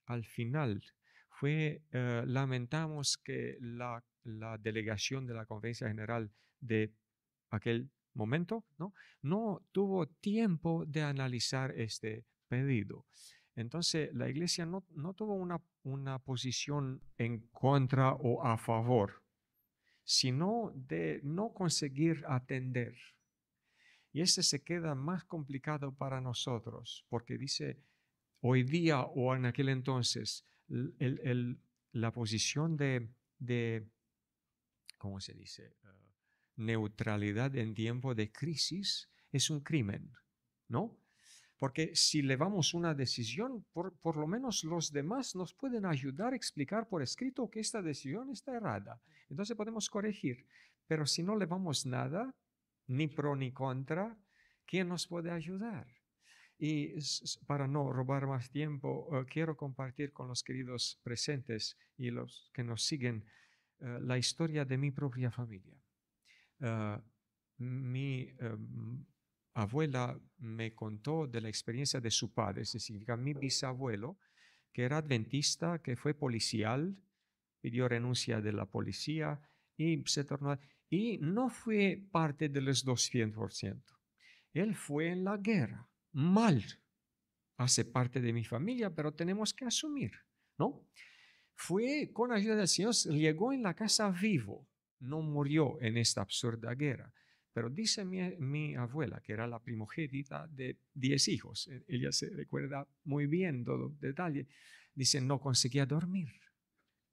al final fue, lamentamos que la delegación de la Conferencia General de aquel momento no tuvo tiempo de analizar este pedido. Entonces, la iglesia no tuvo una posición en contra o a favor, sino de no conseguir atender. Y ese se queda más complicado para nosotros, porque dice, hoy día o en aquel entonces, la posición de ¿cómo se dice? Neutralidad en tiempo de crisis es un crimen, ¿no? Porque si levamos una decisión, por lo menos los demás nos pueden ayudar a explicar por escrito que esta decisión está errada. Entonces podemos corregir. Pero si no levamos nada, ni pro ni contra, ¿quién nos puede ayudar? Y para no robar más tiempo, quiero compartir con los queridos presentes y los que nos siguen la historia de mi propia familia. Mi abuela me contó de la experiencia de su padre, es decir, mi bisabuelo, que era adventista, que fue policial, pidió renuncia de la policía y se tornó... Y no fue parte de los 200%. Él fue en la guerra, mal. Hace parte de mi familia, pero tenemos que asumir, ¿no? Fue con ayuda del Señor, llegó en la casa vivo, no murió en esta absurda guerra. Pero dice mi abuela, que era la primogénita de 10 hijos, ella se recuerda muy bien todo detalle, dice, no conseguía dormir.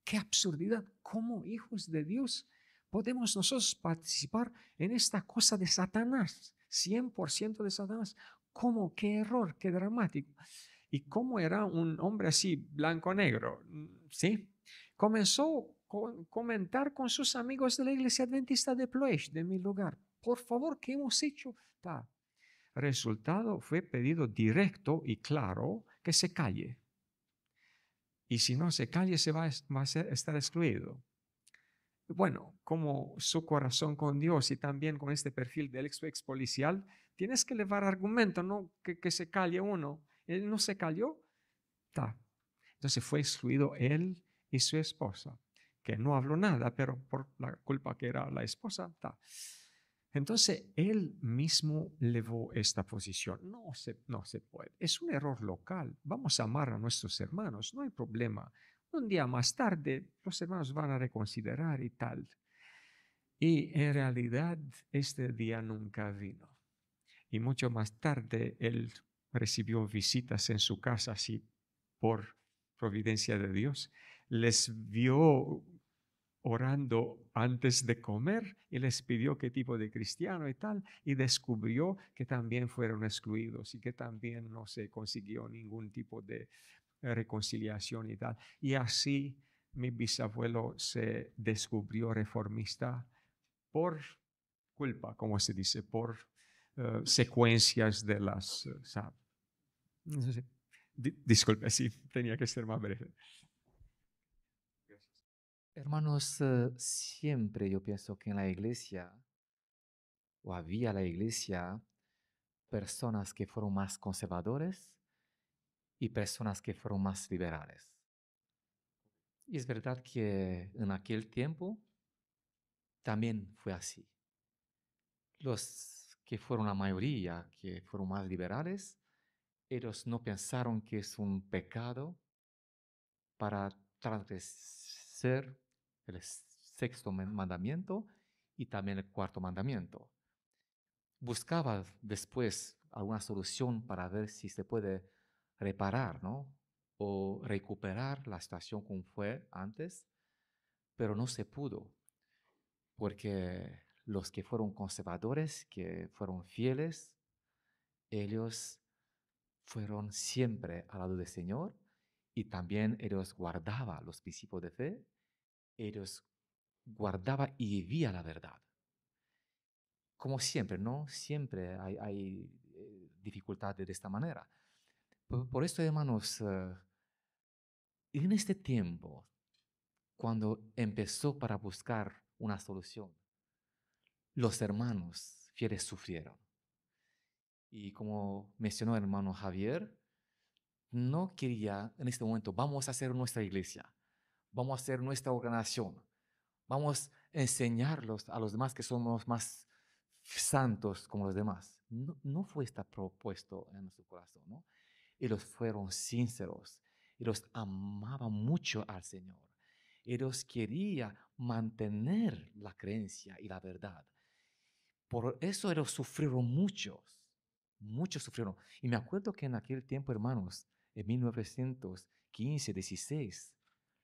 ¡Qué absurdidad! ¿Cómo hijos de Dios podemos nosotros participar en esta cosa de Satanás? 100% de Satanás. ¿Cómo? ¡Qué error! ¡Qué dramático! Y cómo era un hombre así, blanco-negro, ¿sí? Comenzó a comentar con sus amigos de la iglesia adventista de Ploiești, de mi lugar. Por favor, ¿qué hemos hecho? Resultado fue pedido directo y claro que se calle. Y si no se calle, se va a estar excluido. Bueno, como su corazón con Dios y también con este perfil del ex policial, tienes que llevar argumento, no que se calle uno. Él no se cayó. Entonces fue excluido él y su esposa, que no habló nada, pero por la culpa que era la esposa. Entonces él mismo llevó esta posición. No se puede. Es un error local. Vamos a amar a nuestros hermanos. No hay problema. Un día más tarde los hermanos van a reconsiderar y tal. Y en realidad este día nunca vino. Y mucho más tarde él recibió visitas en su casa, así por providencia de Dios. Les vio orando antes de comer y les pidió qué tipo de cristiano y tal, y descubrió que también fueron excluidos y que también no se consiguió ningún tipo de reconciliación y tal. Y así mi bisabuelo se descubrió reformista por culpa, como se dice, por secuencias de las... no sé. Disculpe, sí, tenía que ser más breve. Hermanos, siempre yo pienso que en la iglesia, o había la iglesia, personas que fueron más conservadores y personas que fueron más liberales. Y es verdad que en aquel tiempo también fue así. Los que fueron la mayoría, que fueron más liberales, ellos no pensaron que es un pecado para transgredir el sexto mandamiento y también el cuarto mandamiento. Buscaba después alguna solución para ver si se puede reparar, ¿no? O recuperar la situación como fue antes, pero no se pudo, porque los que fueron conservadores, que fueron fieles, ellos fueron siempre al lado del Señor y también ellos guardaban los principios de fe, ellos guardaban y vivían la verdad. Como siempre, ¿no? Siempre hay dificultades de esta manera. Por esto, hermanos, en este tiempo, cuando empezó para buscar una solución, los hermanos fieles sufrieron. Y como mencionó el hermano Javier, no quería en este momento, vamos a hacer nuestra iglesia, vamos a hacer nuestra organización, vamos a enseñarlos a los demás que somos más santos como los demás. No, no fue esta propuesto en su corazón, ¿no? Ellos fueron sinceros, ellos amaban mucho al Señor, ellos querían mantener la creencia y la verdad. Por eso ellos sufrieron muchos sufrieron. Y me acuerdo que en aquel tiempo, hermanos, en 1915, 16,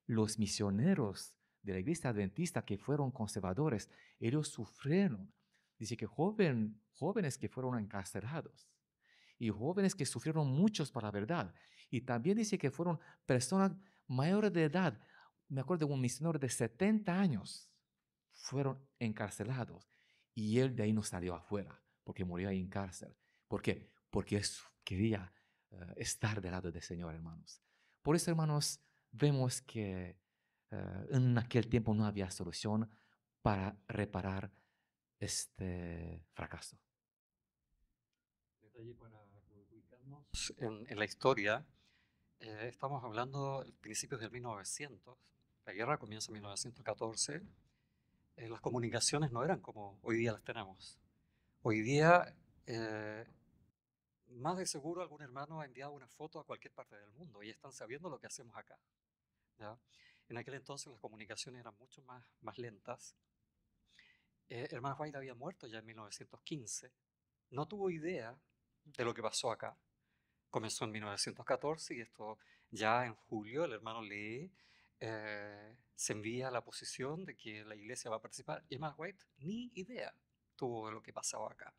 los misioneros de la iglesia adventista que fueron conservadores, ellos sufrieron. Dice que jóvenes que fueron encarcelados y jóvenes que sufrieron muchos para la verdad. Y también dice que fueron personas mayores de edad. Me acuerdo de un misionero de 70 años, fueron encarcelados y él de ahí no salió afuera porque murió ahí en cárcel. ¿Por qué? Porque él quería estar del lado del Señor, hermanos. Por eso, hermanos, vemos que en aquel tiempo no había solución para reparar este fracaso. Detalle para ubicarnos en la historia, estamos hablando de principios del 1900, la guerra comienza en 1914, las comunicaciones no eran como hoy día las tenemos. Hoy día, más de seguro algún hermano ha enviado una foto a cualquier parte del mundo y están sabiendo lo que hacemos acá, ¿ya? En aquel entonces las comunicaciones eran mucho más lentas. Hermano White había muerto ya en 1915, no tuvo idea de lo que pasó acá. Comenzó en 1914 y esto ya en julio el hermano lee, se envía la posición de que la iglesia va a participar. Y el hermano White ni idea tuvo de lo que pasaba acá.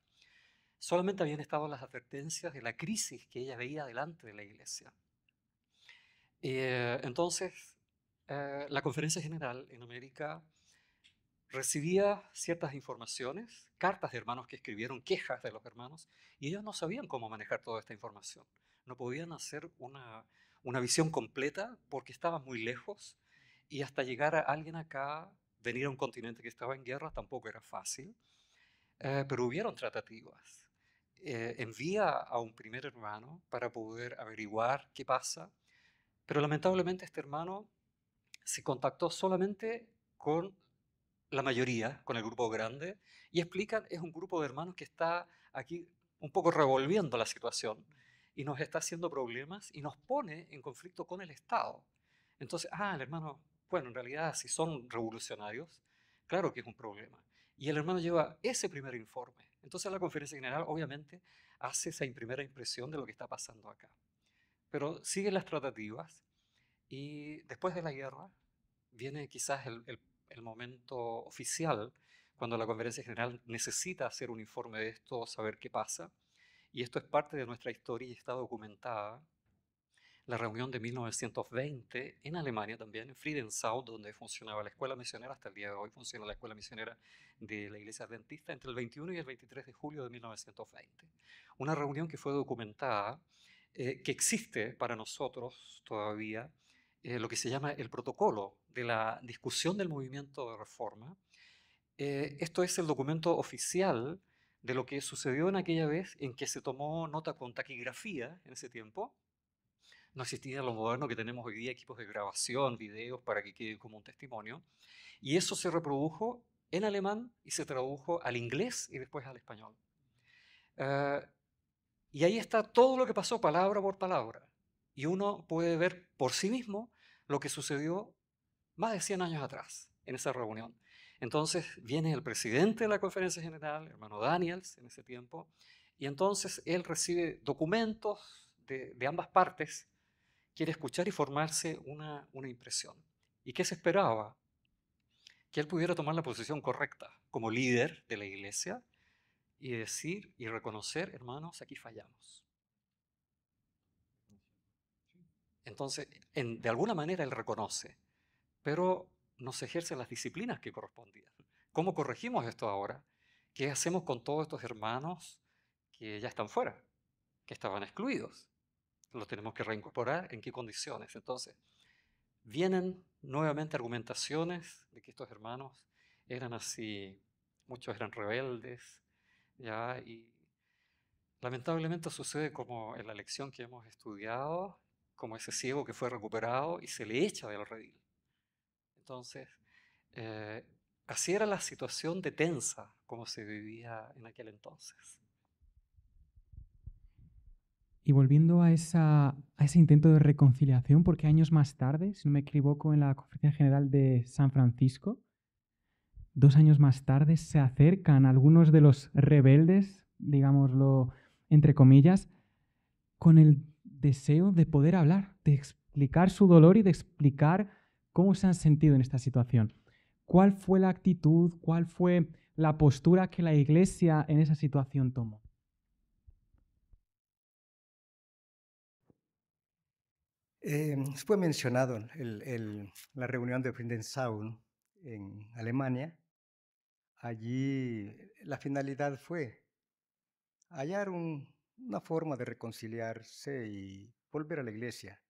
Solamente habían estado las advertencias de la crisis que ella veía delante de la iglesia. Entonces, la Conferencia General en América recibía ciertas informaciones, cartas de hermanos que escribieron quejas de los hermanos, y ellos no sabían cómo manejar toda esta información. No podían hacer una visión completa porque estaban muy lejos, y hasta llegar a alguien acá, venir a un continente que estaba en guerra, tampoco era fácil, pero hubieron tratativas. Envía a un primer hermano para poder averiguar qué pasa, pero lamentablemente este hermano se contactó solamente con la mayoría, con el grupo grande, y explican, es un grupo de hermanos que está aquí un poco revolviendo la situación y nos está haciendo problemas y nos pone en conflicto con el Estado. Entonces, el hermano, bueno, en realidad si son revolucionarios, claro que es un problema. Y el hermano lleva ese primer informe. Entonces a la conferencia general, obviamente, hace esa primera impresión de lo que está pasando acá. Pero siguen las tratativas y después de la guerra viene quizás el momento oficial, cuando la Conferencia General necesita hacer un informe de esto, saber qué pasa. Y esto es parte de nuestra historia y está documentada. La reunión de 1920 en Alemania también, en Friedensau, donde funcionaba la escuela misionera, hasta el día de hoy funciona la escuela misionera de la Iglesia Adventista, entre el 21 y el 23 de julio de 1920. Una reunión que fue documentada, que existe para nosotros todavía, lo que se llama el protocolo de la discusión del movimiento de reforma. Esto es el documento oficial de lo que sucedió en aquella vez en que se tomó nota con taquigrafía en ese tiempo. No existía lo moderno que tenemos hoy día, equipos de grabación, videos, para que quede como un testimonio. Y eso se reprodujo en alemán y se tradujo al inglés y después al español. Y ahí está todo lo que pasó palabra por palabra. Y uno puede ver por sí mismo lo que sucedió más de 100 años atrás en esa reunión. Entonces viene el presidente de la Conferencia General, el hermano Daniels, en ese tiempo, y entonces él recibe documentos de ambas partes, quiere escuchar y formarse una impresión. ¿Y qué se esperaba? Que él pudiera tomar la posición correcta como líder de la iglesia y decir y reconocer, hermanos, aquí fallamos. Entonces, de alguna manera él reconoce, pero no se ejercen las disciplinas que correspondían. ¿Cómo corregimos esto ahora? ¿Qué hacemos con todos estos hermanos que ya están fuera, que estaban excluidos? ¿Los tenemos que reincorporar? ¿En qué condiciones? Entonces, vienen nuevamente argumentaciones de que estos hermanos eran así, muchos eran rebeldes, ¿ya? Y lamentablemente sucede como en la lección que hemos estudiado, como ese ciego que fue recuperado y se le echa del redil. Entonces, eh, así era la situación de tensa como se vivía en aquel entonces. Y volviendo a ese intento de reconciliación, porque años más tarde, si no me equivoco, en la Conferencia General de San Francisco, 2 años más tarde se acercan algunos de los rebeldes, digámoslo entre comillas, con el deseo de poder hablar, de explicar su dolor y de explicar cómo se han sentido en esta situación. ¿Cuál fue la actitud, cuál fue la postura que la Iglesia en esa situación tomó? Fue mencionado la reunión de Friedensau en Alemania. Allí la finalidad fue hallar una forma de reconciliarse y volver a la iglesia.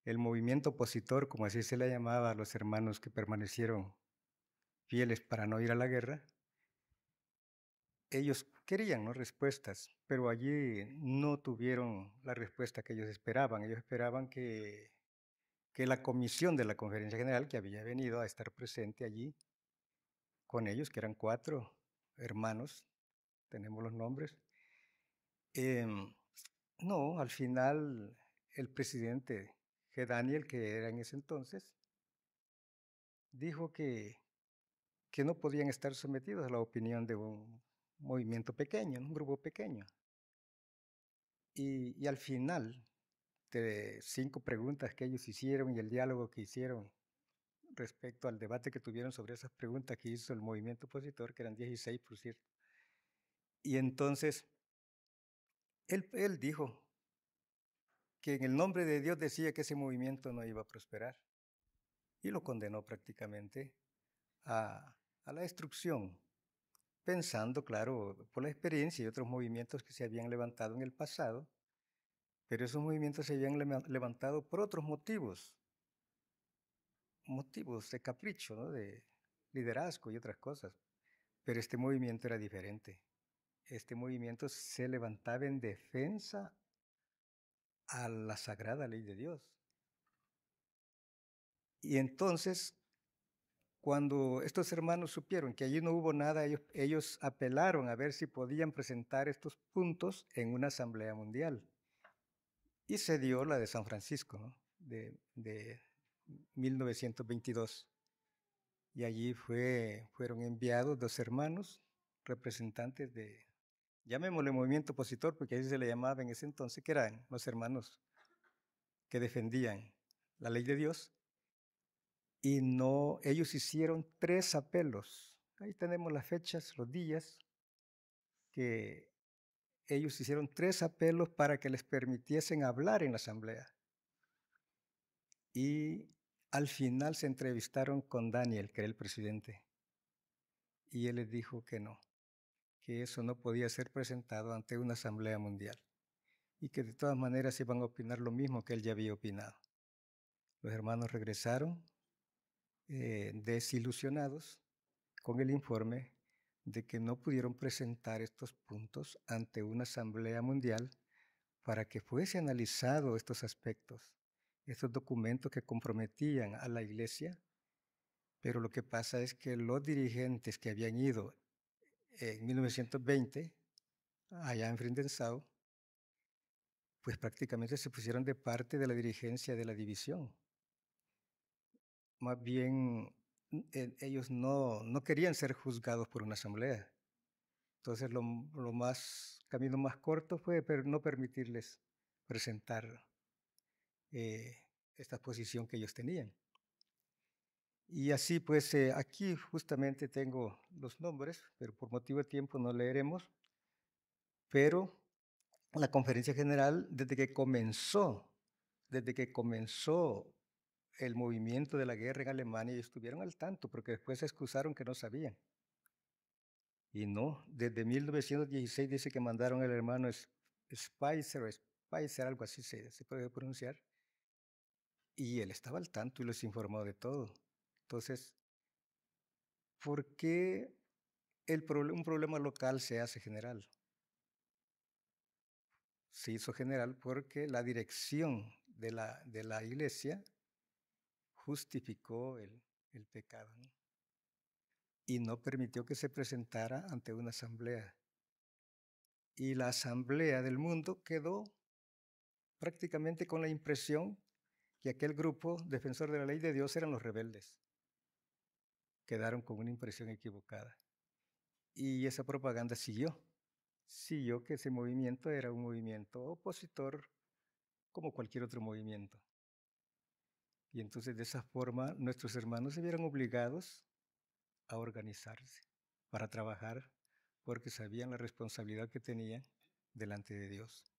El movimiento opositor, como así se le llamaba a los hermanos que permanecieron fieles para no ir a la guerra, ellos querían, ¿no?, respuestas, pero allí no tuvieron la respuesta que ellos esperaban. Ellos esperaban que la comisión de la Conferencia General, que había venido a estar presente allí con ellos, que eran 4 hermanos, tenemos los nombres. No, al final el presidente G. Daniel, que era en ese entonces, dijo que no podían estar sometidos a la opinión de un movimiento pequeño, un grupo pequeño. Y al final de 5 preguntas que ellos hicieron y el diálogo que hicieron respecto al debate que tuvieron sobre esas preguntas que hizo el movimiento opositor, que eran 16, por cierto. Y entonces, él dijo que en el nombre de Dios decía que ese movimiento no iba a prosperar. Y lo condenó prácticamente a la destrucción, pensando, claro, por la experiencia y otros movimientos que se habían levantado en el pasado, pero esos movimientos se habían levantado por otros motivos de capricho, ¿no?, de liderazgo y otras cosas. Pero este movimiento era diferente. Este movimiento se levantaba en defensa a la sagrada ley de Dios. Y entonces, cuando estos hermanos supieron que allí no hubo nada, ellos apelaron a ver si podían presentar estos puntos en una asamblea mundial. Y se dio la de San Francisco, ¿no?, de 1922. Y allí fueron enviados 2 hermanos, representantes de llamémosle movimiento opositor, porque así se le llamaba en ese entonces, que eran los hermanos que defendían la ley de Dios, y no, ellos hicieron 3 apelos. Ahí tenemos las fechas, los días, que ellos hicieron 3 apelos para que les permitiesen hablar en la asamblea. Y al final se entrevistaron con Daniel, que era el presidente, y él les dijo que no, que eso no podía ser presentado ante una asamblea mundial, y que de todas maneras iban a opinar lo mismo que él ya había opinado. Los hermanos regresaron desilusionados con el informe de que no pudieron presentar estos puntos ante una asamblea mundial para que fuese analizado estos aspectos, estos documentos que comprometían a la iglesia. Pero lo que pasa es que los dirigentes que habían ido en 1920 allá en Friedenau, pues prácticamente se pusieron de parte de la dirigencia de la división. Más bien, ellos no querían ser juzgados por una asamblea. Entonces, camino más corto fue no permitirles presentar esta posición que ellos tenían. Y así, pues, aquí justamente tengo los nombres, pero por motivo de tiempo no leeremos. Pero la conferencia general, desde que comenzó el movimiento de la guerra en Alemania, y estuvieron al tanto, porque después se excusaron que no sabían. Y no, desde 1916 dice que mandaron al hermano Spicer, algo así se puede pronunciar, y él estaba al tanto y los informó de todo. Entonces, ¿por qué un problema local se hace general? Se hizo general porque la dirección de la iglesia justificó el pecado, ¿no? Y no permitió que se presentara ante una asamblea. Y la asamblea del mundo quedó prácticamente con la impresión que aquel grupo defensor de la ley de Dios eran los rebeldes. Quedaron con una impresión equivocada. Y esa propaganda siguió que ese movimiento era un movimiento opositor como cualquier otro movimiento. Y entonces de esa forma nuestros hermanos se vieron obligados a organizarse para trabajar porque sabían la responsabilidad que tenían delante de Dios.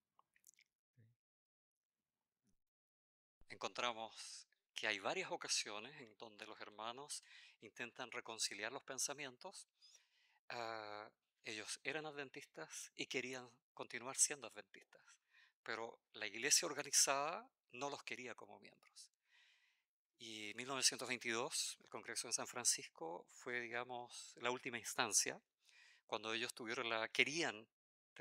Encontramos que hay varias ocasiones en donde los hermanos intentan reconciliar los pensamientos. Ellos eran adventistas y querían continuar siendo adventistas, pero la iglesia organizada no los quería como miembros. Y en 1922, el Congreso en San Francisco fue, digamos, la última instancia, cuando ellos querían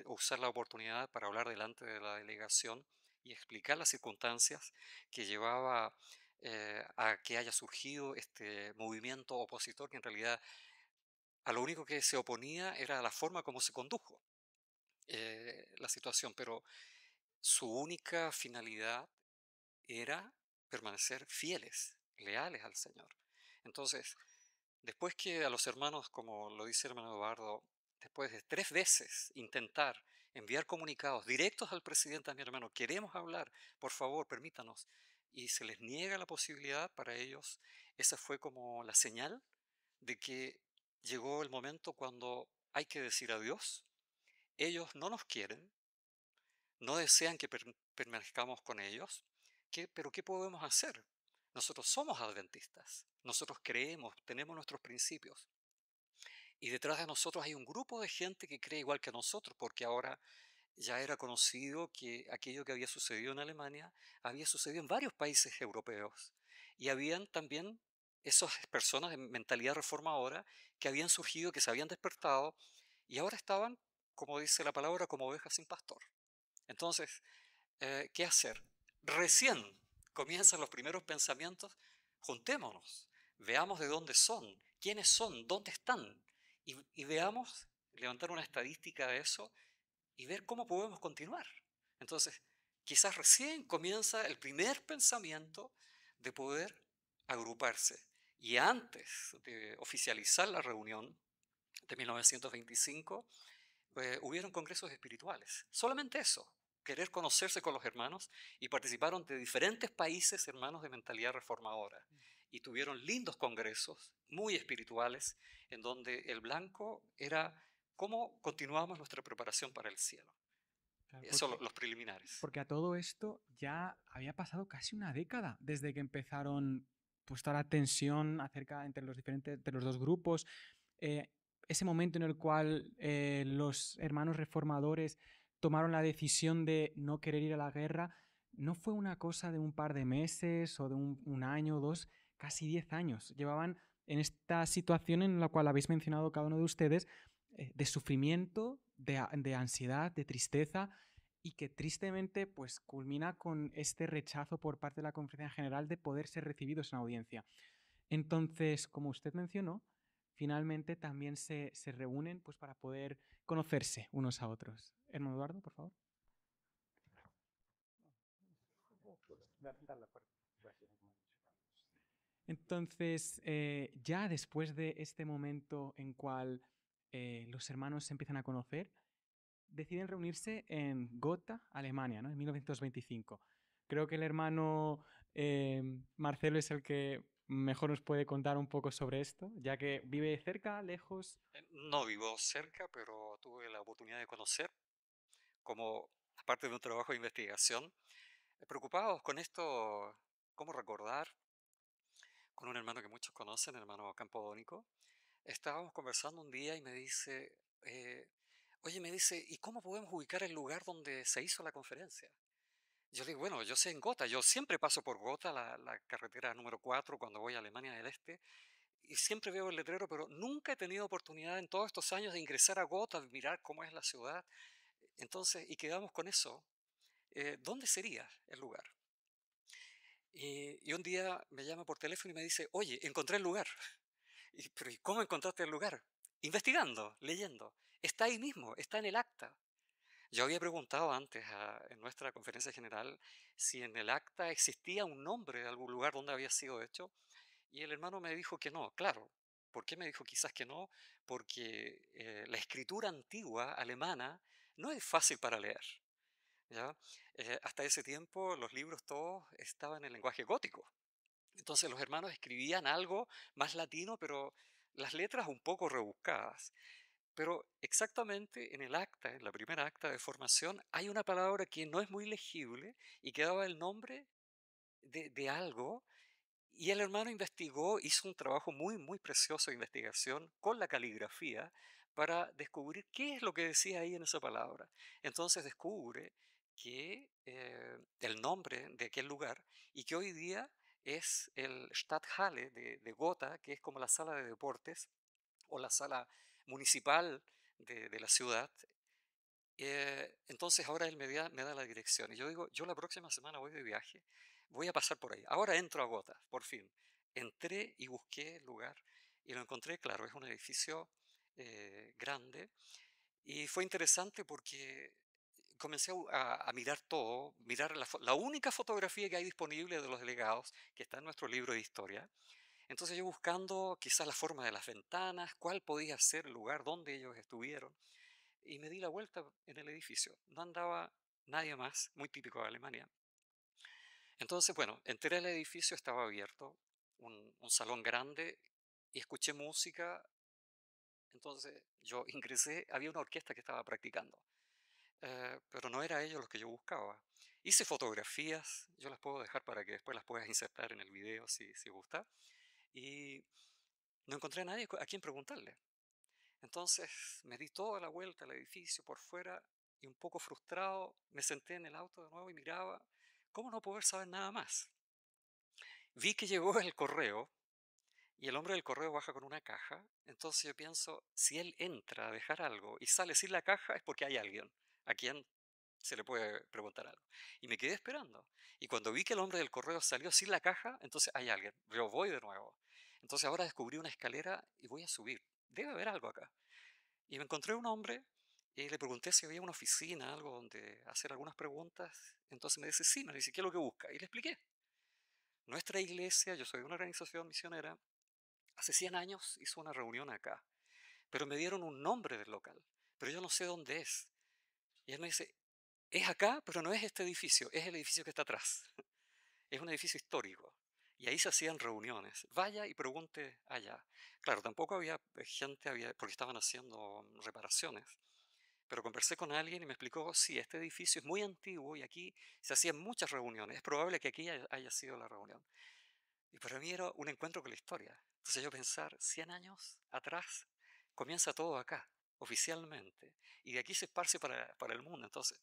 usar la oportunidad para hablar delante de la delegación y explicar las circunstancias que llevaba a que haya surgido este movimiento opositor, que en realidad a lo único que se oponía era la forma como se condujo la situación, pero su única finalidad era permanecer fieles, leales al Señor. Entonces, después que a los hermanos, como lo dice el hermano Eduardo, después de 3 veces intentar enviar comunicados directos al presidente, a mi hermano, queremos hablar, por favor, permítanos, y se les niega la posibilidad, para ellos, esa fue como la señal de que llegó el momento cuando hay que decir adiós. Ellos no nos quieren, no desean que permanezcamos con ellos, pero ¿qué podemos hacer? Nosotros somos adventistas, nosotros creemos, tenemos nuestros principios. Y detrás de nosotros hay un grupo de gente que cree igual que nosotros, porque ahora ya era conocido que aquello que había sucedido en Alemania había sucedido en varios países europeos. Y habían también esas personas de mentalidad reformadora que habían surgido, que se habían despertado y ahora estaban, como dice la palabra, como ovejas sin pastor. Entonces, ¿qué hacer? Recién comienzan los primeros pensamientos, juntémonos, veamos de dónde son, quiénes son, dónde están, y veamos, levantar una estadística de eso y ver cómo podemos continuar. Entonces, quizás recién comienza el primer pensamiento de poder agruparse. Y antes de oficializar la reunión de 1925, hubieron congresos espirituales. Solamente eso, querer conocerse con los hermanos, y participaron de diferentes países hermanos de mentalidad reformadora. Y tuvieron lindos congresos, muy espirituales, en donde el blanco era cómo continuamos nuestra preparación para el cielo. Claro, Eso son los preliminares. porque a todo esto ya había pasado casi una década desde que empezaron pues toda la tensión acerca entre los dos grupos. Eh, ese momento en el cual los hermanos reformadores tomaron la decisión de no querer ir a la guerra, no fue una cosa de un par de meses o de un año o dos, casi 10 años. Llevaban en esta situación en la cual habéis mencionado cada uno de ustedes, de sufrimiento, de ansiedad, de tristeza, y que tristemente pues culmina con este rechazo por parte de la Conferencia General de poder ser recibidos en audiencia. Entonces, como usted mencionó, finalmente también se reúnen pues, para poder conocerse unos a otros. Hermano Eduardo, por favor. Entonces, ya después de este momento en cual los hermanos se empiezan a conocer, deciden reunirse en Gotha, Alemania, ¿no? En 1925. Creo que el hermano Marcelo es el que mejor nos puede contar un poco sobre esto, ya que vive cerca, lejos. No vivo cerca, pero tuve la oportunidad de conocer, como parte de un trabajo de investigación, preocupados con esto, cómo recordar, con un hermano que muchos conocen, el hermano Campodónico. Estábamos conversando un día y me dice, oye, me dice, ¿y cómo podemos ubicar el lugar donde se hizo la conferencia? Yo le digo, bueno, yo sé en Gotha, yo siempre paso por Gotha, la carretera número 4, cuando voy a Alemania del Este, y siempre veo el letrero, pero nunca he tenido oportunidad en todos estos años de ingresar a Gotha, de mirar cómo es la ciudad. Entonces, y quedamos con eso. ¿Dónde sería el lugar? Y un día me llama por teléfono y me dice, oye, encontré el lugar. Pero ¿y cómo encontraste el lugar? Investigando, leyendo. Está ahí mismo, está en el acta. Yo había preguntado antes en nuestra conferencia general si en el acta existía un nombre de algún lugar donde había sido hecho, y el hermano me dijo que no. Claro, ¿por qué me dijo quizás que no? Porque la escritura antigua alemana no es fácil para leer. ¿Ya? Hasta ese tiempo los libros todos estaban en lenguaje gótico. Entonces los hermanos escribían algo más latino, pero las letras un poco rebuscadas. Pero exactamente en el acta, en la primera acta de formación, hay una palabra que no es muy legible y que daba el nombre de algo. Y el hermano investigó, hizo un trabajo muy, muy precioso de investigación con la caligrafía para descubrir qué es lo que decía ahí en esa palabra. Entonces descubre que el nombre de aquel lugar, y que hoy día es el Stadthalle de Gotha, que es como la sala de deportes o la sala municipal de la ciudad. Entonces ahora él me da la dirección y yo digo, yo la próxima semana voy de viaje, voy a pasar por ahí. Ahora entro a Gotha, por fin. Entré y busqué el lugar y lo encontré, claro, es un edificio grande, y fue interesante porque comencé a mirar todo, mirar la única fotografía que hay disponible de los delegados, que está en nuestro libro de historia. Entonces yo buscando quizás la forma de las ventanas, cuál podía ser el lugar donde ellos estuvieron, y me di la vuelta en el edificio. No andaba nadie más, muy típico de Alemania. Entonces, bueno, entré al edificio, estaba abierto, un salón grande, y escuché música. Entonces yo ingresé, había una orquesta que estaba practicando, pero no era ellos los que yo buscaba. Hice fotografías, yo las puedo dejar para que después las puedas insertar en el video si gusta, y no encontré a nadie a quien preguntarle. Entonces me di toda la vuelta al edificio por fuera y un poco frustrado me senté en el auto de nuevo y miraba, ¿cómo no poder saber nada más? Vi que llegó el correo y el hombre del correo baja con una caja. Entonces yo pienso, si él entra a dejar algo y sale sin la caja es porque hay alguien a quien se le puede preguntar algo. Y me quedé esperando. Y cuando vi que el hombre del correo salió sin la caja, entonces hay alguien. Yo voy de nuevo. Entonces ahora descubrí una escalera y voy a subir. Debe haber algo acá. Y me encontré un hombre y le pregunté si había una oficina, algo donde hacer algunas preguntas. Entonces me dice, sí, me dice, ¿qué es lo que busca? Y le expliqué. Nuestra iglesia, yo soy de una organización misionera, hace 100 años hizo una reunión acá, pero me dieron un nombre del local. pero yo no sé dónde es. Y él me dice, es acá, pero no es este edificio, es el edificio que está atrás. Es un edificio histórico. Y ahí se hacían reuniones. Vaya y pregunte allá. Claro, tampoco había gente, porque estaban haciendo reparaciones. Pero conversé con alguien y me explicó, sí, este edificio es muy antiguo y aquí se hacían muchas reuniones. Es probable que aquí haya sido la reunión. Y para mí era un encuentro con la historia. Entonces yo pensar, 100 años atrás, comienza todo acá, oficialmente. Y de aquí se esparce para el mundo. Entonces,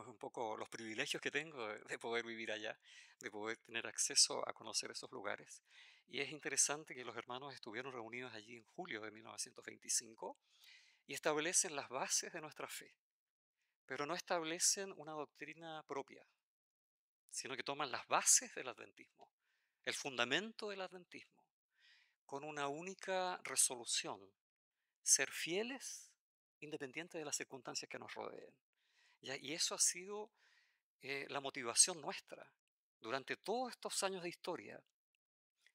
un poco los privilegios que tengo de poder vivir allá, de poder tener acceso a conocer esos lugares. Y es interesante que los hermanos estuvieron reunidos allí en julio de 1925 y establecen las bases de nuestra fe, pero no establecen una doctrina propia, sino que toman las bases del adventismo, el fundamento del adventismo, con una única resolución: ser fieles independiente de las circunstancias que nos rodeen. ¿Ya? Y eso ha sido la motivación nuestra durante todos estos años de historia,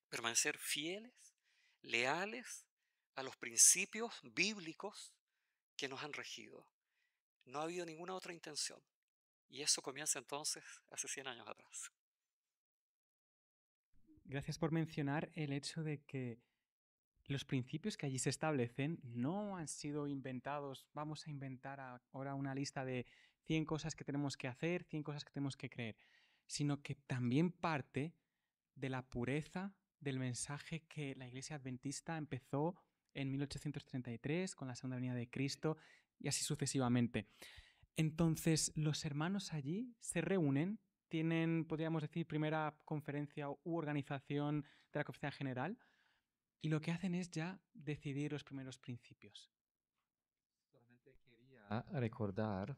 permanecer fieles, leales a los principios bíblicos que nos han regido. No ha habido ninguna otra intención. Y eso comienza entonces hace 100 años atrás. Gracias por mencionar el hecho de que los principios que allí se establecen no han sido inventados. Vamos a inventar ahora una lista de 100 cosas que tenemos que hacer, 100 cosas que tenemos que creer, sino que también parte de la pureza del mensaje que la Iglesia Adventista empezó en 1833 con la segunda venida de Cristo y así sucesivamente. Entonces, los hermanos allí se reúnen, tienen, podríamos decir, primera conferencia u organización de la Conferencia General, y lo que hacen es ya decidir los primeros principios. Solamente quería recordar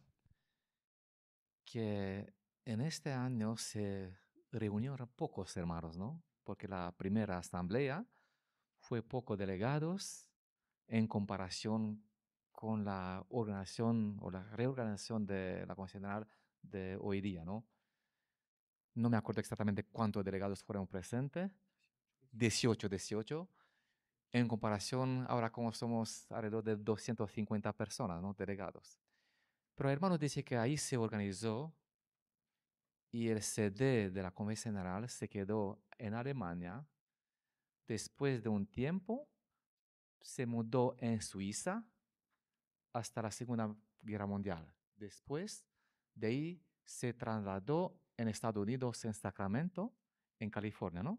que en este año se reunieron pocos hermanos, ¿no? Porque la primera asamblea fue pocos delegados en comparación con la organización o la reorganización de la Convención General de hoy día, ¿no? No me acuerdo exactamente cuántos delegados fueron presentes, 18. En comparación, ahora como somos alrededor de 250 personas, ¿no? Delegados. Pero hermanos dice que ahí se organizó y el sede de la Convención General se quedó en Alemania. Después de un tiempo, se mudó en Suiza hasta la Segunda Guerra Mundial. Después de ahí se trasladó en Estados Unidos, en Sacramento, en California, ¿no?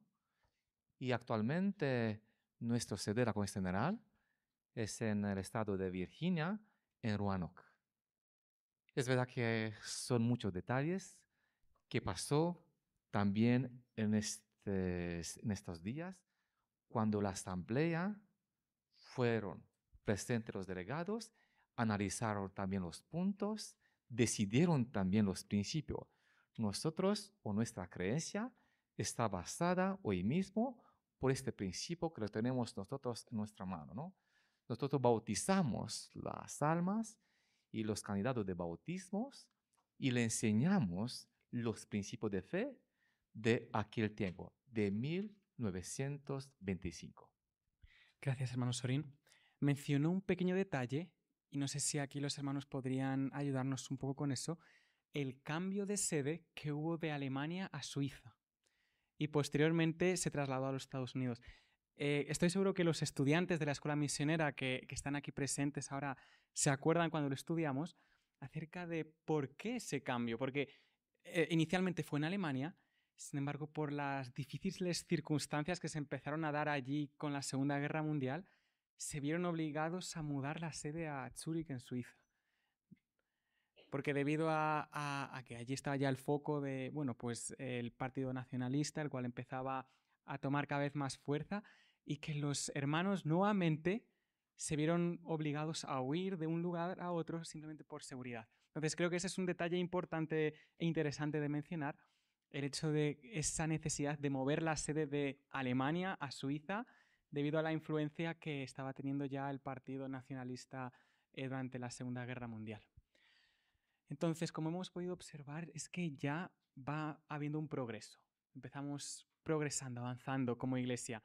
Y actualmente nuestro sede de la Convención General es en el estado de Virginia, en Roanoke. Es verdad que son muchos detalles que pasó también en estos días, cuando la asamblea fueron presentes los delegados, analizaron también los puntos, decidieron también los principios. Nosotros o nuestra creencia está basada hoy mismo por este principio que lo tenemos nosotros en nuestra mano, ¿no? Nosotros bautizamos las almas y los candidatos de bautismos y le enseñamos los principios de fe de aquel tiempo, de 1925. Gracias, hermano Sorín. Mencionó un pequeño detalle, y no sé si aquí los hermanos podrían ayudarnos un poco con eso, el cambio de sede que hubo de Alemania a Suiza y posteriormente se trasladó a los Estados Unidos. Estoy seguro que los estudiantes de la escuela misionera que están aquí presentes ahora se acuerdan cuando lo estudiamos acerca de por qué ese cambio, porque inicialmente fue en Alemania, sin embargo, por las difíciles circunstancias que se empezaron a dar allí con la Segunda Guerra Mundial, se vieron obligados a mudar la sede a Zúrich, en Suiza. Porque debido a que allí estaba ya el foco de, bueno, pues el Partido Nacionalista, el cual empezaba a tomar cada vez más fuerza, y que los hermanos nuevamente se vieron obligados a huir de un lugar a otro simplemente por seguridad. Entonces creo que ese es un detalle importante e interesante de mencionar, el hecho de esa necesidad de mover la sede de Alemania a Suiza debido a la influencia que estaba teniendo ya el Partido Nacionalista durante la Segunda Guerra Mundial. Entonces, como hemos podido observar, es que ya va habiendo un progreso. Empezamos progresando, avanzando como iglesia.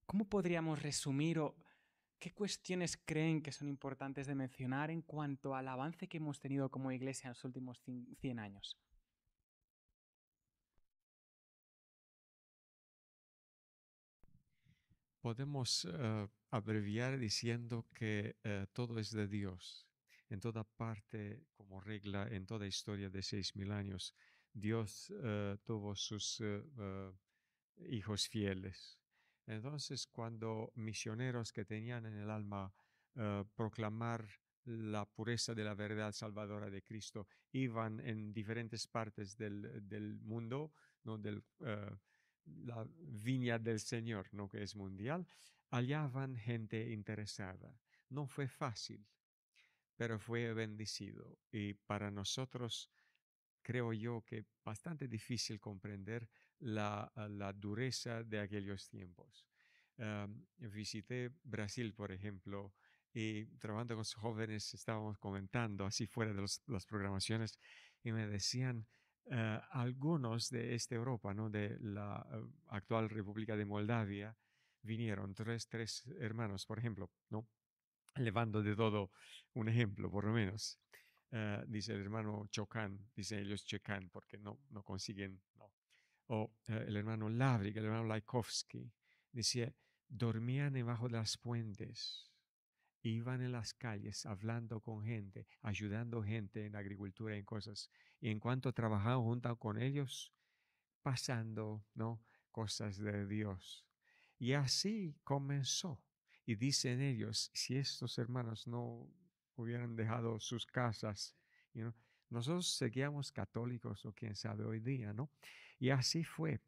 ¿Cómo podríamos resumir ¿qué cuestiones creen que son importantes de mencionar en cuanto al avance que hemos tenido como iglesia en los últimos 100 años? Podemos abreviar diciendo que todo es de Dios. En toda parte, como regla, en toda historia de 6.000 años, Dios tuvo sus hijos fieles. Entonces, cuando misioneros que tenían en el alma proclamar la pureza de la verdad salvadora de Cristo, iban en diferentes partes del mundo, ¿no? La viña del Señor, ¿no? Que es mundial, hallaban gente interesada. No fue fácil, pero fue bendecido. Y para nosotros, creo yo que bastante difícil comprender la dureza de aquellos tiempos. Visité Brasil, por ejemplo, y trabajando con los jóvenes estábamos comentando, así fuera de las programaciones, y me decían algunos de esta Europa, ¿no? De la actual República de Moldavia, vinieron tres hermanos, por ejemplo, ¿no? Levando de todo un ejemplo, por lo menos. Dice el hermano Chocán, dice ellos Checán porque no consiguen, no. O el hermano Lavrik, el hermano Laikowski, decía, dormían debajo de las puentes, iban en las calles hablando con gente, ayudando gente en agricultura y en cosas. Y en cuanto trabajaban junto con ellos, pasando, ¿no? Cosas de Dios. Y así comenzó. Y dicen ellos, si estos hermanos no hubieran dejado sus casas, nosotros seguíamos católicos o quién sabe hoy día, ¿no? Y así fue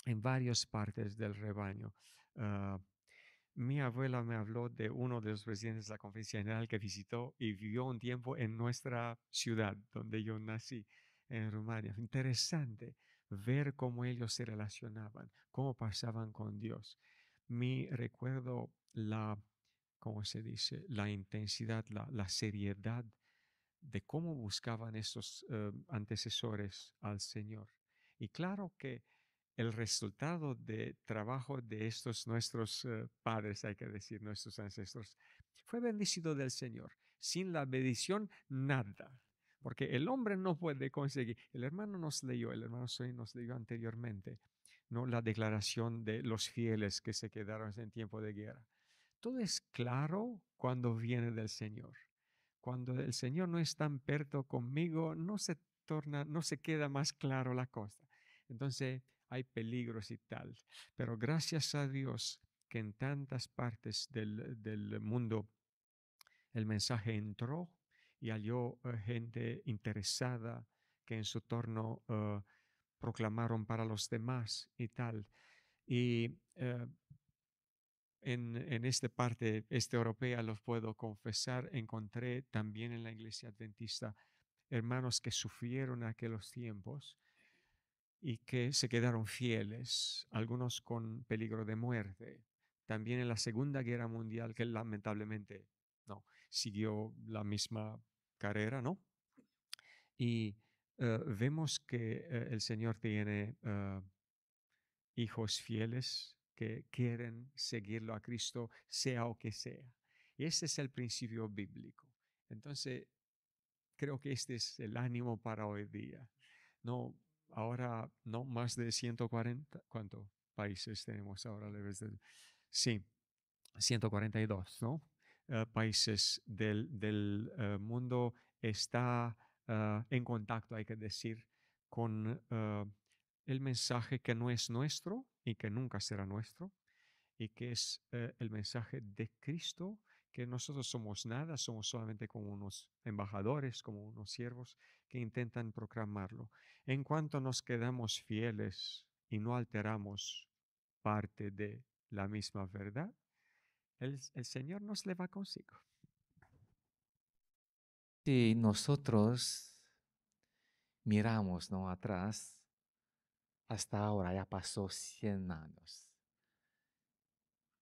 en varias partes del rebaño. Mi abuela me habló de uno de los presidentes de la Conferencia General que visitó y vivió un tiempo en nuestra ciudad, donde yo nací, en Rumania. Interesante ver cómo ellos se relacionaban, cómo pasaban con Dios. Mi recuerdo ¿cómo se dice? La intensidad, la seriedad de cómo buscaban estos antecesores al Señor. Y claro que el resultado de trabajo de estos nuestros padres, hay que decir, nuestros ancestros, fue bendecido del Señor. Sin la bendición, nada. Porque el hombre no puede conseguir. El hermano Soy nos leyó anteriormente, ¿no? La declaración de los fieles que se quedaron en tiempo de guerra. Todo es claro cuando viene del Señor. Cuando el Señor no es tan perto conmigo, no se queda más claro la cosa. Entonces hay peligros y tal. Pero gracias a Dios que en tantas partes del mundo el mensaje entró y halló gente interesada que en su torno proclamaron para los demás y tal. Y en esta parte europea, los puedo confesar, encontré también en la iglesia adventista hermanos que sufrieron aquellos tiempos y que se quedaron fieles, algunos con peligro de muerte. También en la Segunda Guerra Mundial, que lamentablemente no siguió la misma carrera, ¿no? Y vemos que el Señor tiene hijos fieles que quieren seguirlo a Cristo, sea o que sea. Y ese es el principio bíblico. Entonces, creo que este es el ánimo para hoy día. No, ahora no más de 140, ¿cuántos países tenemos ahora? Sí, 142, ¿no? Países del mundo está en contacto, hay que decir, con el mensaje que no es nuestro y que nunca será nuestro, y que es el mensaje de Cristo, que nosotros somos nada, somos solamente como unos embajadores, como unos siervos que intentan proclamarlo. En cuanto nos quedamos fieles y no alteramos parte de la misma verdad, el Señor nos le va consigo. Si nosotros miramos, ¿no? Atrás, hasta ahora ya pasó 100 años.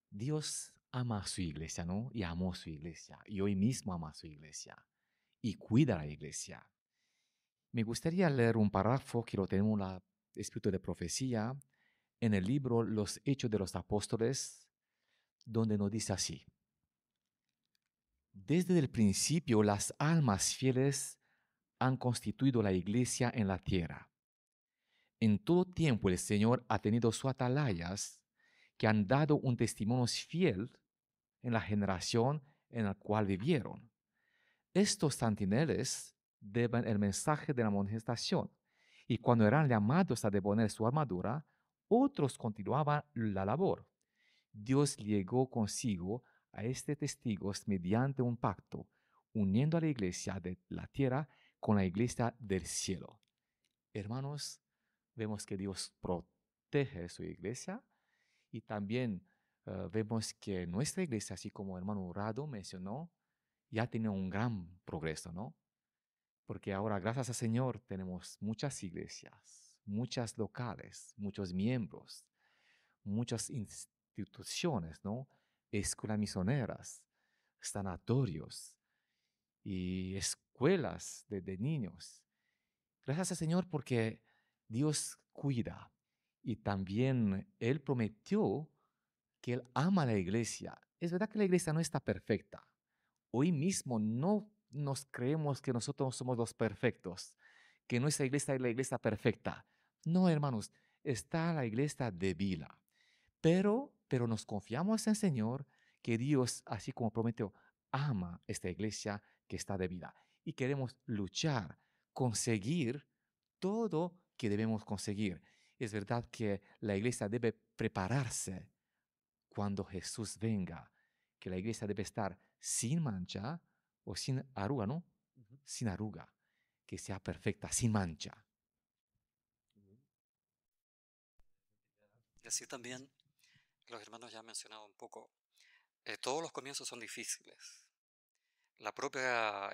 Dios ama a su iglesia, ¿no? Y amó su iglesia. Y hoy mismo ama a su iglesia. Y cuida a la iglesia. Me gustaría leer un párrafo que lo tenemos en el Espíritu de Profecía en el libro Los Hechos de los Apóstoles, donde nos dice así. Desde el principio, las almas fieles han constituido la iglesia en la tierra. En todo tiempo el Señor ha tenido sus atalayas que han dado un testimonio fiel en la generación en la cual vivieron. Estos centinelas deben el mensaje de la amonestación, y cuando eran llamados a deponer su armadura, otros continuaban la labor. Dios llegó consigo a estos testigos mediante un pacto, uniendo a la iglesia de la tierra con la iglesia del cielo. Hermanos, vemos que Dios protege su iglesia y también vemos que nuestra iglesia, así como el hermano Rado mencionó, ya tiene un gran progreso, ¿no? Porque ahora, gracias al Señor, tenemos muchas iglesias, muchas locales, muchos miembros, muchas instituciones, ¿no? Escuelas misioneras, sanatorios y escuelas de niños. Gracias al Señor porque Dios cuida y también Él prometió que Él ama a la iglesia. Es verdad que la iglesia no está perfecta. Hoy mismo no nos creemos que nosotros somos los perfectos, que nuestra iglesia es la iglesia perfecta. No, hermanos, está la iglesia débil. Pero nos confiamos en el Señor, que Dios, así como prometió, ama esta iglesia que está debida. Y queremos luchar, conseguir todo que debemos conseguir. Es verdad que la iglesia debe prepararse cuando Jesús venga, que la iglesia debe estar sin mancha o sin arruga, ¿no? Sin arruga, que sea perfecta, sin mancha. Y así también los hermanos ya han mencionado un poco, todos los comienzos son difíciles. La propia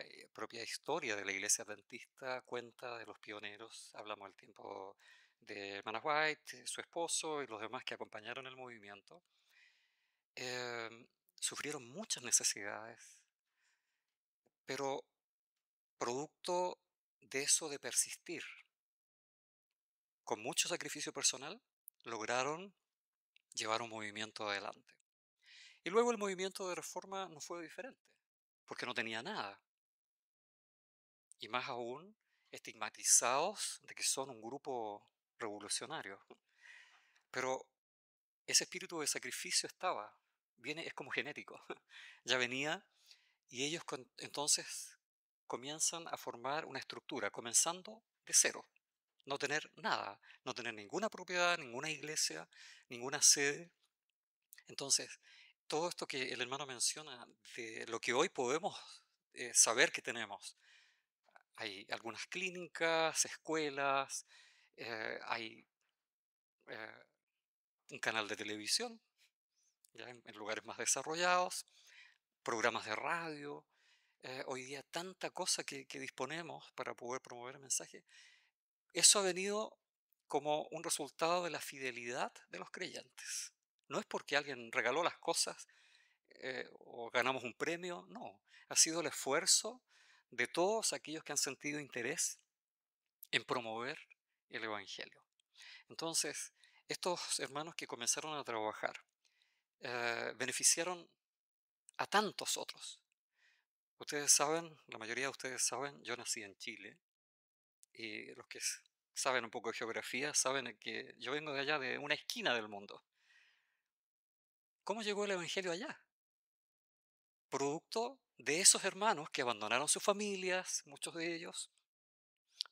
historia de la iglesia adventista cuenta de los pioneros. Hablamos del tiempo de hermana White, su esposo y los demás que acompañaron el movimiento. Sufrieron muchas necesidades, pero producto de eso de persistir, con mucho sacrificio personal, lograron llevar un movimiento adelante. Y luego el movimiento de reforma no fue diferente, porque no tenía nada. Y más aún, estigmatizados de que son un grupo revolucionario. Pero ese espíritu de sacrificio estaba, es como genético, ya venía, y ellos entonces comienzan a formar una estructura, comenzando de cero, no tener nada, no tener ninguna propiedad, ninguna iglesia, ninguna sede. Entonces, todo esto que el hermano menciona, de lo que hoy podemos saber que tenemos, hay algunas clínicas, escuelas, hay eh, un canal de televisión, ya en lugares más desarrollados, programas de radio, hoy día tanta cosa que disponemos para poder promover el mensaje. Eso ha venido como un resultado de la fidelidad de los creyentes. No es porque alguien regaló las cosas o ganamos un premio, no. Ha sido el esfuerzo de todos aquellos que han sentido interés en promover el Evangelio. Entonces, estos hermanos que comenzaron a trabajar beneficiaron a tantos otros. Ustedes saben, la mayoría de ustedes saben, yo nací en Chile y los que saben un poco de geografía saben que yo vengo de allá, de una esquina del mundo. ¿Cómo llegó el Evangelio allá? Producto de esos hermanos que abandonaron sus familias, muchos de ellos,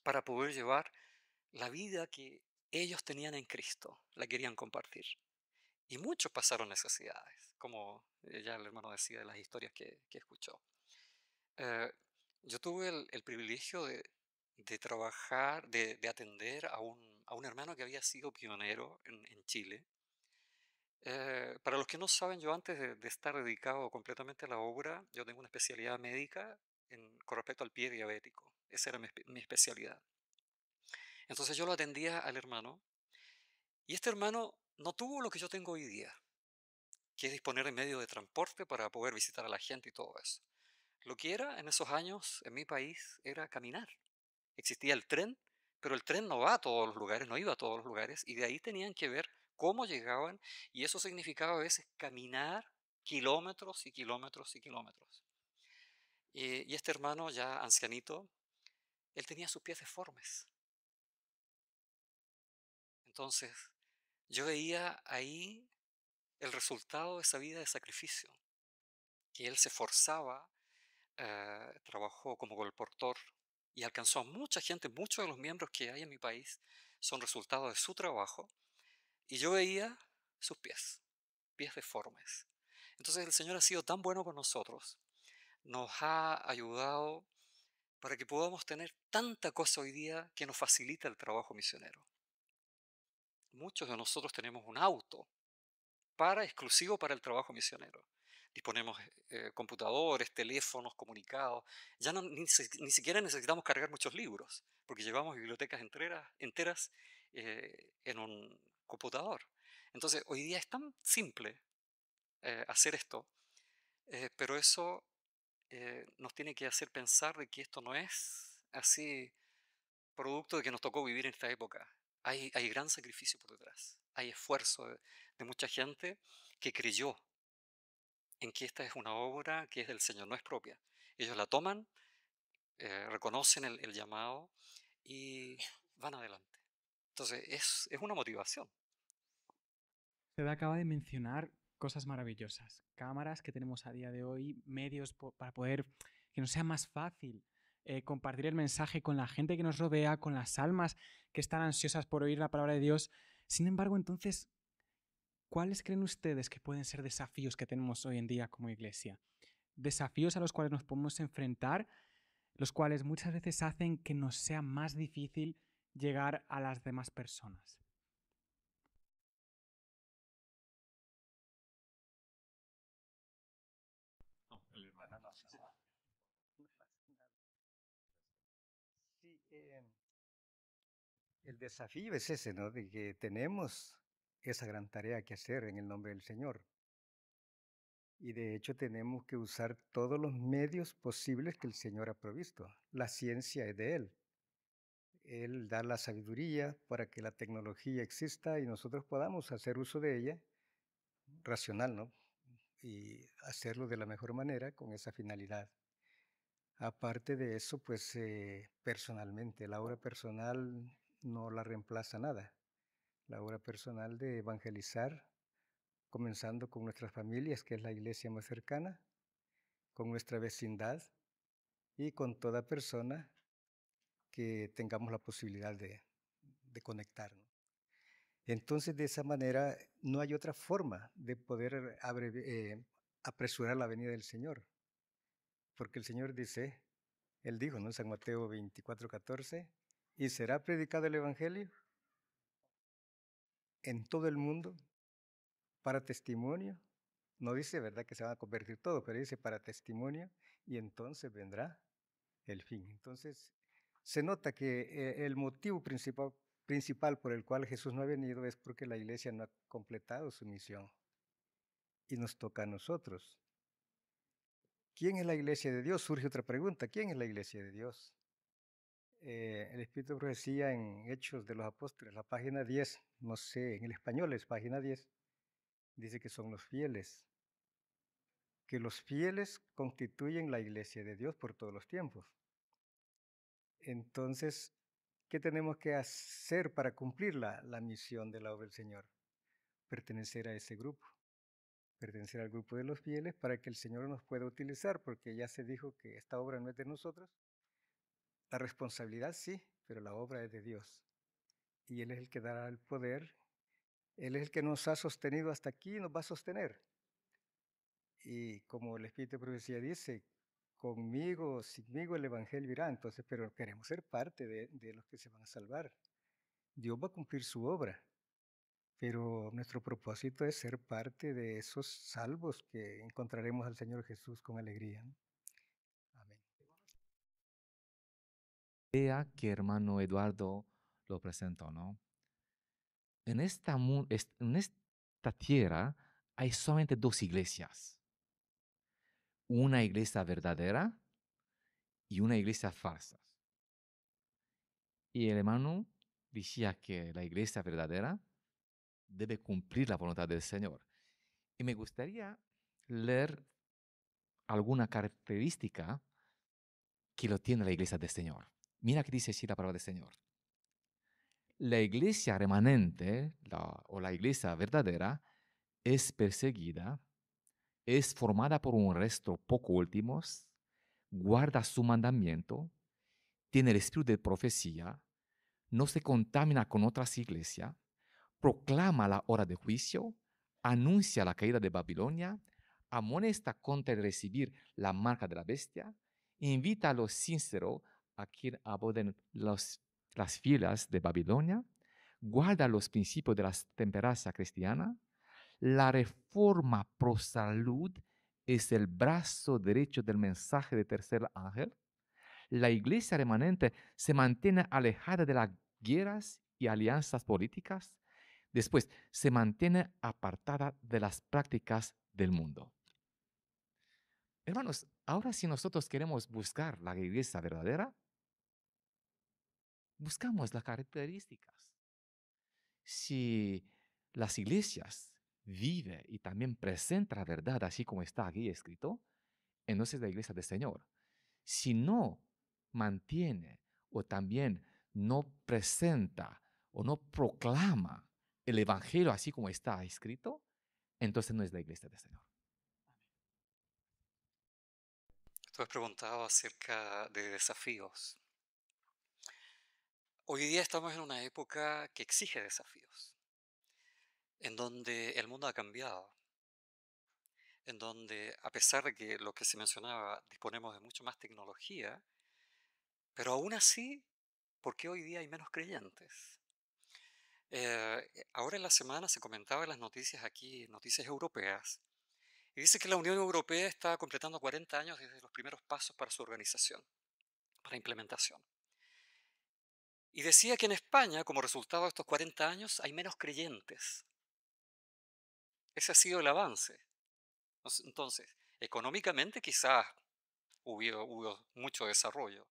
para poder llevar la vida que ellos tenían en Cristo, la querían compartir. Y muchos pasaron necesidades, como ya el hermano decía de las historias que escuchó. Eh, yo tuve el privilegio de trabajar, de atender a un hermano que había sido pionero en Chile. Para los que no saben, yo antes de estar dedicado completamente a la obra, yo tengo una especialidad médica con respecto al pie diabético. Esa era mi especialidad. Entonces yo lo atendía al hermano y este hermano no tuvo lo que yo tengo hoy día, que es disponer de medios de transporte para poder visitar a la gente y todo eso. Lo que era en esos años en mi país era caminar. Existía el tren, pero el tren no va a todos los lugares, no iba a todos los lugares, y de ahí tenían que ver cómo llegaban, y eso significaba a veces caminar kilómetros y kilómetros y kilómetros. Y este hermano ya ancianito, él tenía sus pies deformes. Entonces, yo veía ahí el resultado de esa vida de sacrificio, que él se forzaba, trabajó como colportor y alcanzó a mucha gente. Muchos de los miembros que hay en mi país son resultado de su trabajo, y yo veía sus pies deformes. Entonces el Señor ha sido tan bueno con nosotros, nos ha ayudado para que podamos tener tanta cosa hoy día que nos facilita el trabajo misionero. Muchos de nosotros tenemos un auto exclusivo para el trabajo misionero. Disponemos computadores, teléfonos, comunicados. Ya ni siquiera necesitamos cargar muchos libros, porque llevamos bibliotecas enteras en un computador. Entonces, hoy día es tan simple hacer esto, pero eso nos tiene que hacer pensar de que esto no es así producto de que nos tocó vivir en esta época. Hay gran sacrificio por detrás. Hay esfuerzo de mucha gente que creyó en que esta es una obra que es del Señor, no es propia. Ellos la toman, reconocen el llamado y van adelante. Entonces es una motivación. Usted acaba de mencionar cosas maravillosas, cámaras que tenemos a día de hoy, medios para poder que nos sea más fácil compartir el mensaje con la gente que nos rodea, con las almas que están ansiosas por oír la palabra de Dios. Sin embargo, entonces, ¿cuáles creen ustedes que pueden ser desafíos que tenemos hoy en día como iglesia? Desafíos a los cuales nos podemos enfrentar, los cuales muchas veces hacen que nos sea más difícil llegar a las demás personas. Sí, el desafío es ese, ¿no? De que tenemos esa gran tarea que hacer en el nombre del Señor. Y de hecho tenemos que usar todos los medios posibles que el Señor ha provisto. La ciencia es de Él. Él da la sabiduría para que la tecnología exista y nosotros podamos hacer uso de ella racional, ¿no? Y hacerlo de la mejor manera con esa finalidad. Aparte de eso, pues personalmente, la obra personal no la reemplaza nada. La obra personal de evangelizar, comenzando con nuestras familias, que es la iglesia más cercana, con nuestra vecindad y con toda persona que tengamos la posibilidad de conectarnos. Entonces, de esa manera, no hay otra forma de poder apresurar la venida del Señor, porque el Señor dice, Él dijo, ¿no? En San Mateo 24:14, y será predicado el Evangelio en todo el mundo para testimonio. No dice, ¿verdad?, que se van a convertir todos, pero dice para testimonio, y entonces vendrá el fin. Entonces, se nota que el motivo principal por el cual Jesús no ha venido es porque la iglesia no ha completado su misión. Y nos toca a nosotros. ¿Quién es la iglesia de Dios? Surge otra pregunta. ¿Quién es la iglesia de Dios? El Espíritu de Profecía en Hechos de los Apóstoles, la página 10, no sé, en el español es página 10, dice que son los fieles, que los fieles constituyen la iglesia de Dios por todos los tiempos. Entonces, ¿qué tenemos que hacer para cumplir la misión de la obra del Señor? Pertenecer a ese grupo, pertenecer al grupo de los fieles para que el Señor nos pueda utilizar, porque ya se dijo que esta obra no es de nosotros. La responsabilidad sí, pero la obra es de Dios. Y Él es el que dará el poder. Él es el que nos ha sostenido hasta aquí y nos va a sostener. Y como el Espíritu de Profecía dice, conmigo, sinmigo el Evangelio irá. Entonces, pero queremos ser parte de los que se van a salvar. Dios va a cumplir su obra, pero nuestro propósito es ser parte de esos salvos que encontraremos al Señor Jesús con alegría. Amén. Idea que hermano Eduardo lo presentó, ¿no? En esta tierra hay solamente dos iglesias. Una iglesia verdadera y una iglesia falsa. Y el hermano decía que la iglesia verdadera debe cumplir la voluntad del Señor. Y me gustaría leer alguna característica que lo tiene la iglesia del Señor. Mira que dice así la palabra del Señor. La iglesia remanente, o la iglesia verdadera, es perseguida, es formada por un resto poco últimos, guarda su mandamiento, tiene el espíritu de profecía, no se contamina con otras iglesias, proclama la hora de juicio, anuncia la caída de Babilonia, amonesta contra el recibir la marca de la bestia, invita a los sinceros a que aboden las filas de Babilonia, guarda los principios de la templanza cristiana. La reforma pro salud es el brazo derecho del mensaje del tercer ángel. La iglesia remanente se mantiene alejada de las guerras y alianzas políticas. Después, se mantiene apartada de las prácticas del mundo. Hermanos, ahora si nosotros queremos buscar la iglesia verdadera, buscamos las características. Si las iglesias viven y también presentan la verdad así como está aquí escrito, entonces la iglesia del Señor. Si no mantiene o también no presenta o no proclama el evangelio así como está escrito, entonces no es la iglesia del Señor. Tú has preguntado acerca de desafíos. Hoy día estamos en una época que exige desafíos, en donde el mundo ha cambiado, en donde a pesar de que lo que se mencionaba, disponemos de mucho más tecnología, pero aún así, ¿por qué hoy día hay menos creyentes? Ahora en la semana se comentaba en las noticias aquí, noticias europeas, y dice que la Unión Europea está completando 40 años desde los primeros pasos para su organización, para implementación. Y decía que en España, como resultado de estos 40 años, hay menos creyentes. Ese ha sido el avance. Entonces, económicamente quizás hubo mucho desarrollo,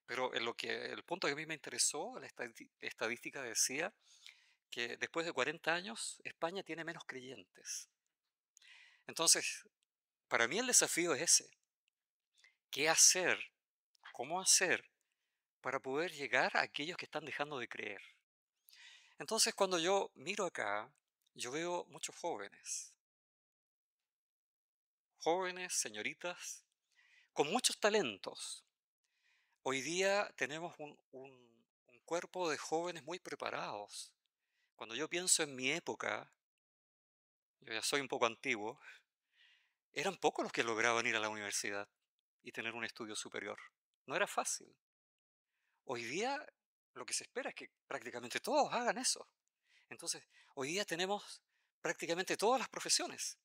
pero el punto que a mí me interesó, la estadística decía que después de 40 años España tiene menos creyentes. Entonces, para mí el desafío es ese. ¿Qué hacer? ¿Cómo hacer para poder llegar a aquellos que están dejando de creer? Entonces, cuando yo miro acá, yo veo muchos jóvenes, señoritas, con muchos talentos. Hoy día tenemos un cuerpo de jóvenes muy preparados. Cuando yo pienso en mi época, yo ya soy un poco antiguo, eran pocos los que lograban ir a la universidad y tener un estudio superior. No era fácil. Hoy día lo que se espera es que prácticamente todos hagan eso. Entonces, hoy día tenemos prácticamente todas las profesiones.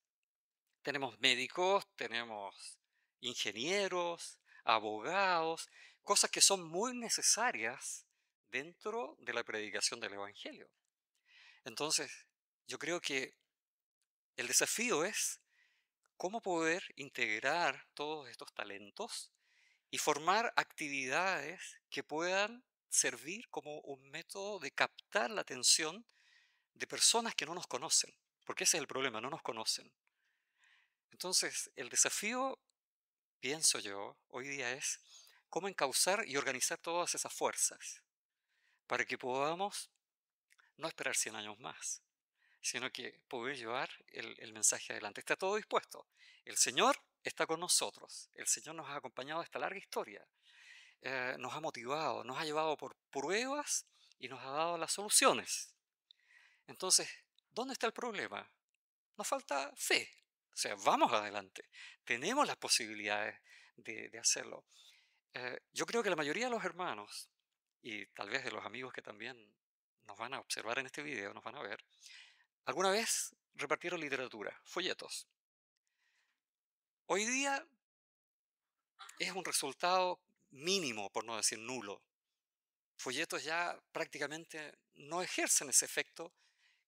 Tenemos médicos, tenemos ingenieros, abogados, cosas que son muy necesarias dentro de la predicación del Evangelio. Entonces, yo creo que el desafío es cómo poder integrar todos estos talentos y formar actividades que puedan servir como un método de captar la atención de personas que no nos conocen, porque ese es el problema, no nos conocen. Entonces, el desafío, pienso yo, hoy día es cómo encauzar y organizar todas esas fuerzas para que podamos no esperar 100 años más, sino que poder llevar el mensaje adelante. Está todo dispuesto. El Señor está con nosotros. El Señor nos ha acompañado esta larga historia. Nos ha motivado, nos ha llevado por pruebas y nos ha dado las soluciones. Entonces, ¿dónde está el problema? Nos falta fe. O sea, vamos adelante. Tenemos las posibilidades de hacerlo. Yo creo que la mayoría de los hermanos, y tal vez de los amigos que también nos van a observar en este video, nos van a ver, alguna vez repartieron literatura, folletos. Hoy día es un resultado mínimo, por no decir nulo. Folletos ya prácticamente no ejercen ese efecto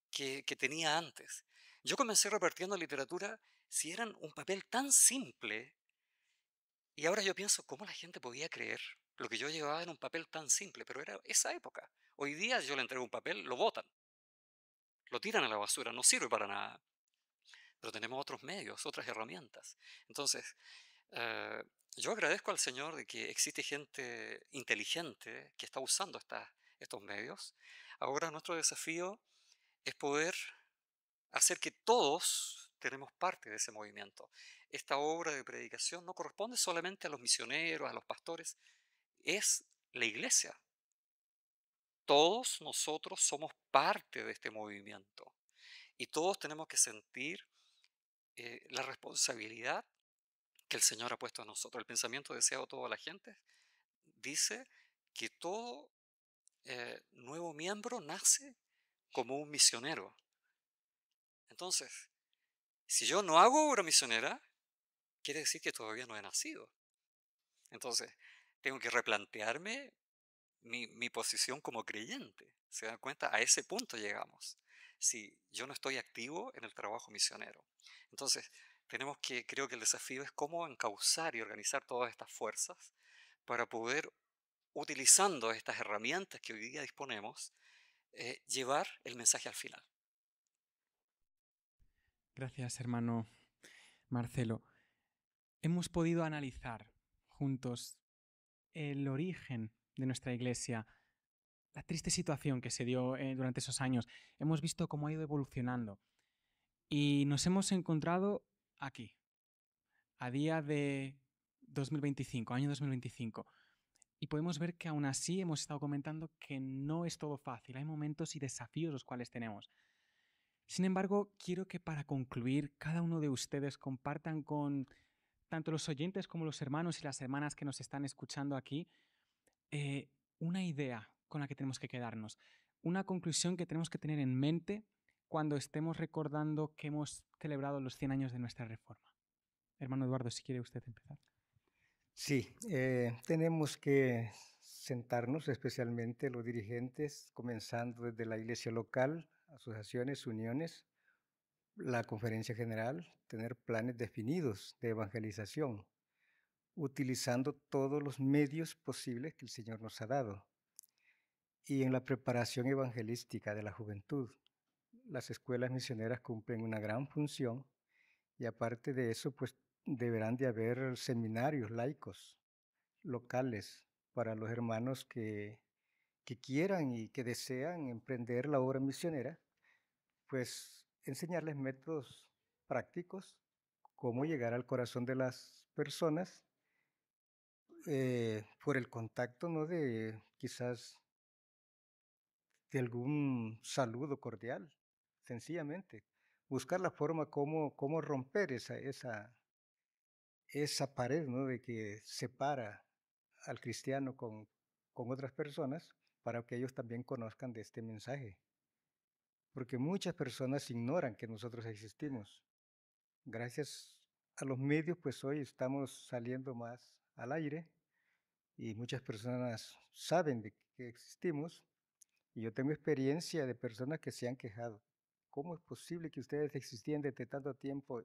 que tenía antes. Yo comencé repartiendo literatura si eran un papel tan simple, y ahora yo pienso cómo la gente podía creer lo que yo llevaba en un papel tan simple, pero era esa época. Hoy día yo le entrego un papel, lo botan, lo tiran a la basura, no sirve para nada. Pero tenemos otros medios, otras herramientas. Entonces, Eh, yo agradezco al Señor de que existe gente inteligente que está usando estos medios. Ahora nuestro desafío es poder hacer que todos tenemos parte de ese movimiento. Esta obra de predicación no corresponde solamente a los misioneros, a los pastores, es la iglesia. Todos nosotros somos parte de este movimiento y todos tenemos que sentir la responsabilidad que el Señor ha puesto en nosotros. El pensamiento deseado de toda la gente dice que todo nuevo miembro nace como un misionero. Entonces, si yo no hago obra misionera, quiere decir que todavía no he nacido. Entonces, tengo que replantearme mi posición como creyente. ¿Se dan cuenta? A ese punto llegamos. Si yo no estoy activo en el trabajo misionero. Entonces, creo que el desafío es cómo encauzar y organizar todas estas fuerzas para poder, utilizando estas herramientas que hoy día disponemos, llevar el mensaje al final. Gracias, hermano Marcelo. Hemos podido analizar juntos el origen de nuestra iglesia, la triste situación que se dio durante esos años. Hemos visto cómo ha ido evolucionando y nos hemos encontrado aquí, a día de 2025, año 2025. Y podemos ver que aún así hemos estado comentando que no es todo fácil. Hay momentos y desafíos los cuales tenemos. Sin embargo, quiero que para concluir, cada uno de ustedes compartan con tanto los oyentes como los hermanos y las hermanas que nos están escuchando aquí una idea con la que tenemos que quedarnos, una conclusión que tenemos que tener en mente cuando estemos recordando que hemos celebrado los 100 años de nuestra reforma. Hermano Eduardo, si quiere usted empezar. Sí, tenemos que sentarnos, especialmente los dirigentes, comenzando desde la iglesia local, asociaciones, uniones, la conferencia general, tener planes definidos de evangelización, utilizando todos los medios posibles que el Señor nos ha dado. Y en la preparación evangelística de la juventud, las escuelas misioneras cumplen una gran función y aparte de eso, pues deberán de haber seminarios laicos locales para los hermanos que quieran y que desean emprender la obra misionera, pues enseñarles métodos prácticos, cómo llegar al corazón de las personas por el contacto, ¿no? De quizás de algún saludo cordial, sencillamente. Buscar la forma cómo romper esa pared, ¿no? De que separa al cristiano con otras personas para que ellos también conozcan de este mensaje. Porque muchas personas ignoran que nosotros existimos. Gracias a los medios, pues hoy estamos saliendo más al aire y muchas personas saben de que existimos. Y yo tengo experiencia de personas que se han quejado. ¿Cómo es posible que ustedes existían desde tanto tiempo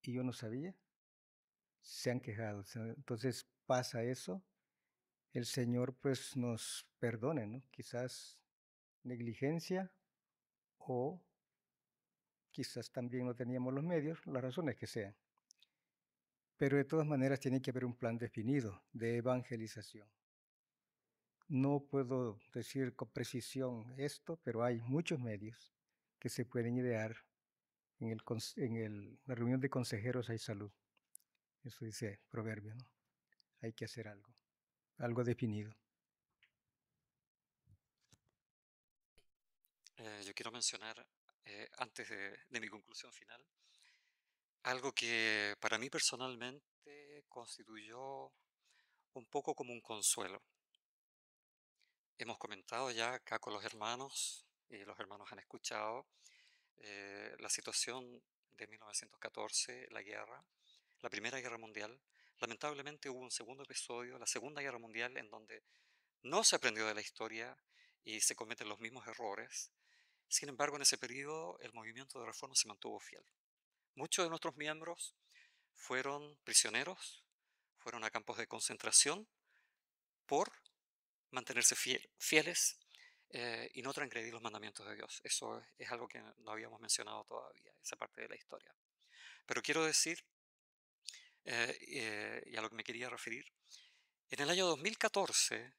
y yo no sabía? Se han quejado. Entonces pasa eso. El Señor pues nos perdone, ¿no? Quizás negligencia o quizás también no teníamos los medios, las razones que sean. Pero de todas maneras tiene que haber un plan definido de evangelización. No puedo decir con precisión esto, pero hay muchos medios que se pueden idear la reunión de consejeros hay salud. Eso dice Proverbio, ¿no? Hay que hacer algo definido. Yo quiero mencionar, antes de mi conclusión final, algo que para mí personalmente constituyó un poco como un consuelo. Hemos comentado ya acá con los hermanos, y los hermanos han escuchado, la situación de 1914, la guerra, la Primera Guerra Mundial. Lamentablemente hubo un segundo episodio, la Segunda Guerra Mundial, en donde no se aprendió de la historia y se cometen los mismos errores. Sin embargo, en ese periodo el movimiento de reforma se mantuvo fiel. Muchos de nuestros miembros fueron prisioneros, fueron a campos de concentración por mantenerse fieles y no transgredir los mandamientos de Dios. Eso es algo que no habíamos mencionado todavía, esa parte de la historia. Pero quiero decir y a lo que me quería referir. En el año 2014,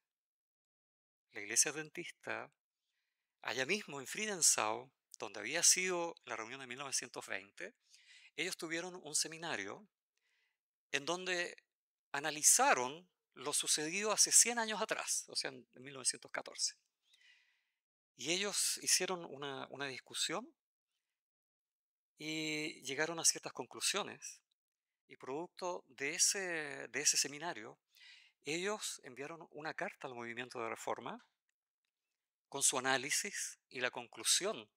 la Iglesia Adventista, allá mismo en Friedenau, donde había sido la reunión de 1920, ellos tuvieron un seminario en donde analizaron lo sucedido hace 100 años atrás, o sea, en 1914. Y ellos hicieron una discusión y llegaron a ciertas conclusiones. Y producto de ese seminario, ellos enviaron una carta al movimiento de reforma con su análisis y la conclusión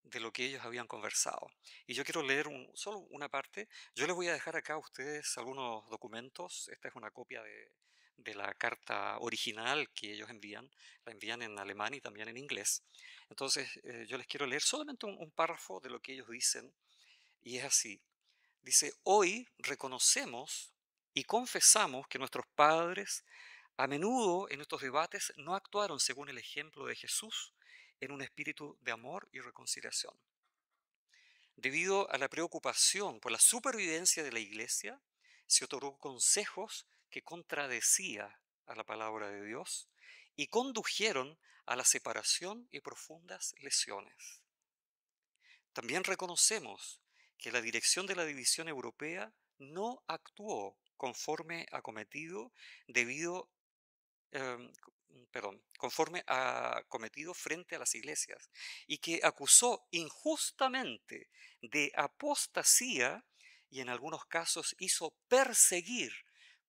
de lo que ellos habían conversado. Y yo quiero leer solo una parte. Yo les voy a dejar acá a ustedes algunos documentos. Esta es una copia de la carta original que ellos envían. La envían en alemán y también en inglés. Entonces, yo les quiero leer solamente un párrafo de lo que ellos dicen. Y es así. Dice, hoy reconocemos y confesamos que nuestros padres a menudo en estos debates no actuaron según el ejemplo de Jesús en un espíritu de amor y reconciliación. Debido a la preocupación por la supervivencia de la Iglesia, se otorgó consejos que contradecían a la palabra de Dios y condujeron a la separación y profundas lesiones. También reconocemos que la dirección de la división europea no actuó conforme a cometido debido conforme a cometido frente a las iglesias y que acusó injustamente de apostasía y en algunos casos hizo perseguir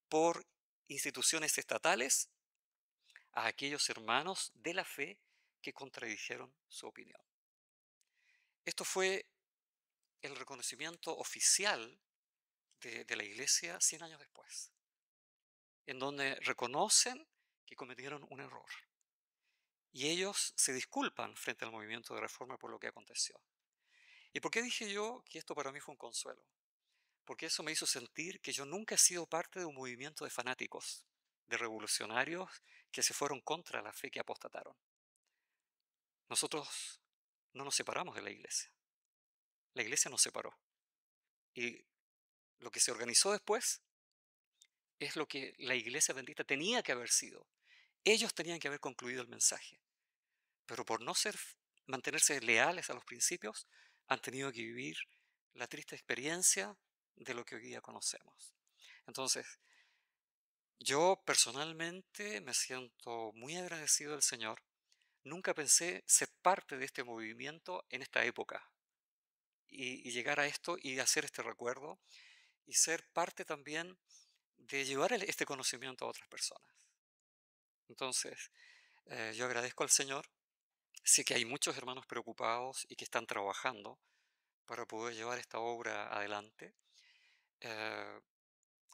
por instituciones estatales a aquellos hermanos de la fe que contradijeron su opinión. Esto fue el reconocimiento oficial de la iglesia 100 años después, en donde reconocen que cometieron un error. Y ellos se disculpan frente al movimiento de reforma por lo que aconteció. ¿Y por qué dije yo que esto para mí fue un consuelo? Porque eso me hizo sentir que yo nunca he sido parte de un movimiento de fanáticos, de revolucionarios que se fueron contra la fe que apostataron. Nosotros no nos separamos de la iglesia nos separó. Y lo que se organizó después es lo que la iglesia adventista tenía que haber sido. Ellos tenían que haber concluido el mensaje. Pero por no mantenerse leales a los principios, han tenido que vivir la triste experiencia de lo que hoy día conocemos. Entonces, yo personalmente me siento muy agradecido del Señor. Nunca pensé ser parte de este movimiento en esta época y llegar a esto y hacer este recuerdo y ser parte también de llevar este conocimiento a otras personas. Entonces, yo agradezco al Señor. Sé que hay muchos hermanos preocupados y que están trabajando para poder llevar esta obra adelante.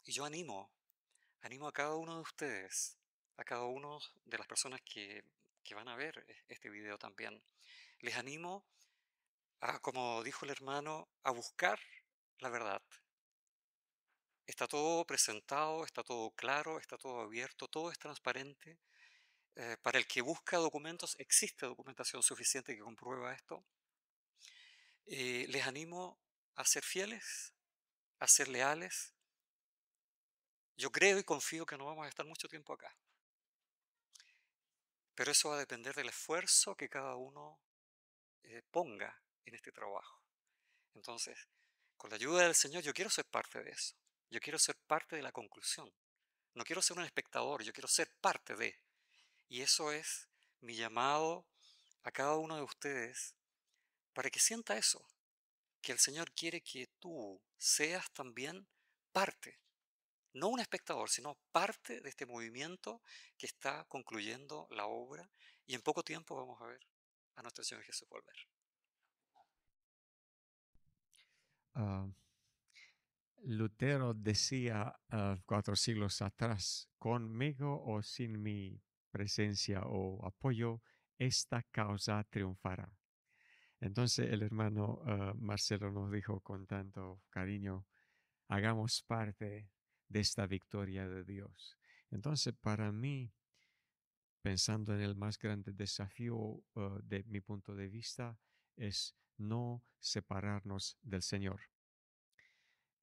Y yo animo a cada uno de ustedes, a cada una de las personas que van a ver este video también. Les animo a, como dijo el hermano, a buscar la verdad. Está todo presentado, está todo claro, está todo abierto, todo es transparente. Para el que busca documentos, existe documentación suficiente que comprueba esto. Les animo a ser fieles, a ser leales. Yo creo y confío que no vamos a estar mucho tiempo acá. Pero eso va a depender del esfuerzo que cada uno ponga en este trabajo. Entonces, con la ayuda del Señor, yo quiero ser parte de eso. Yo quiero ser parte de la conclusión. No quiero ser un espectador, yo quiero ser parte de. Y eso es mi llamado a cada uno de ustedes para que sienta eso, que el Señor quiere que tú seas también parte, no un espectador, sino parte de este movimiento que está concluyendo la obra y en poco tiempo vamos a ver a nuestro Señor Jesús volver. Lutero decía 4 siglos atrás, conmigo o sin mi presencia o apoyo, esta causa triunfará. Entonces el hermano Marcelo nos dijo con tanto cariño, hagamos parte de esta victoria de Dios. Entonces para mí, pensando en el más grande desafío de mi punto de vista, es no separarnos del Señor.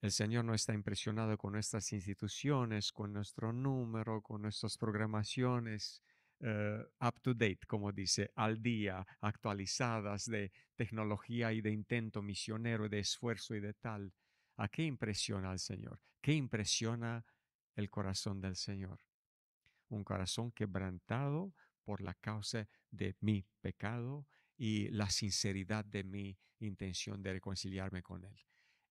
El Señor no está impresionado con nuestras instituciones, con nuestro número, con nuestras programaciones up to date, como dice, al día, actualizadas de tecnología y de intento misionero, de esfuerzo y de tal. ¿A qué impresiona al Señor? ¿Qué impresiona el corazón del Señor? Un corazón quebrantado por la causa de mi pecado y la sinceridad de mi intención de reconciliarme con Él.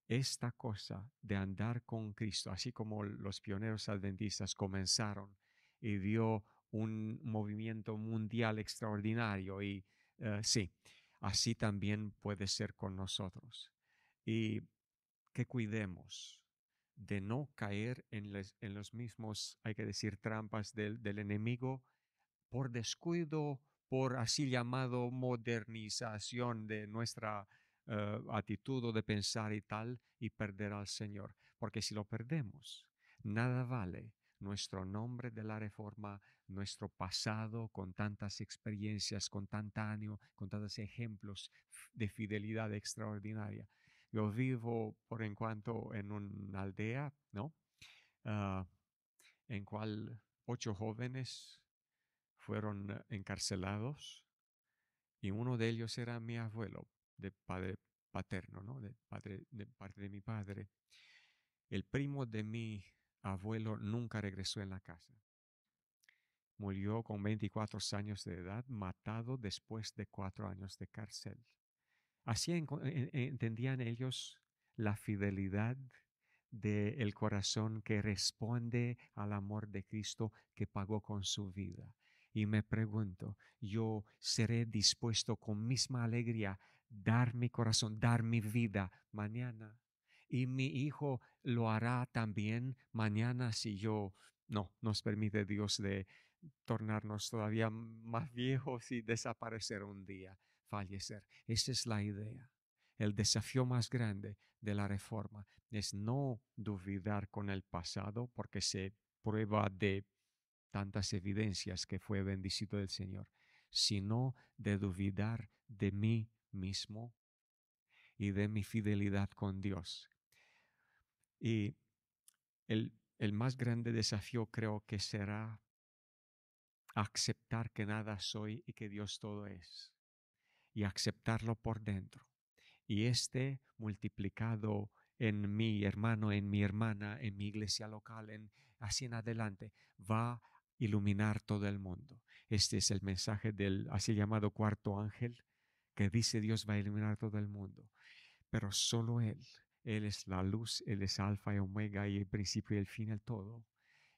Esta cosa de andar con Cristo, así como los pioneros adventistas comenzaron y dio un movimiento mundial extraordinario y sí, así también puede ser con nosotros. Y que cuidemos de no caer en los mismos, hay que decir, trampas del enemigo por descuido, por así llamado modernización de nuestra actitud o de pensar y tal, y perder al Señor. Porque si lo perdemos, nada vale nuestro nombre de la Reforma, nuestro pasado con tantas experiencias, con tanta ánimo, con tantos ejemplos de fidelidad extraordinaria. Yo vivo por en cuanto en una aldea, ¿no? Ah, en cual 8 jóvenes fueron encarcelados y uno de ellos era mi abuelo, de padre paterno, ¿no? De parte de mi padre. El primo de mi abuelo nunca regresó en la casa. Murió con 24 años de edad, matado después de 4 años de cárcel. Así entendían ellos la fidelidad del corazón que responde al amor de Cristo que pagó con su vida. Y me pregunto, yo seré dispuesto con misma alegría dar mi corazón, dar mi vida mañana. Y mi hijo lo hará también mañana si yo, no, nos permite Dios de tornarnos todavía más viejos y desaparecer un día, fallecer. Esa es la idea. El desafío más grande de la Reforma es no dudar con el pasado porque se prueba de tantas evidencias que fue bendecido del Señor, sino de dudar de mí mismo y de mi fidelidad con Dios. Y el más grande desafío creo que será aceptar que nada soy y que Dios todo es, y aceptarlo por dentro. Y multiplicado en mi hermano, en mi hermana, en mi iglesia local, así en adelante, va a iluminar todo el mundo. Este es el mensaje del así llamado cuarto ángel, que dice Dios va a iluminar todo el mundo, pero solo Él. Él es la luz, Él es alfa y omega y el principio y el fin, el todo.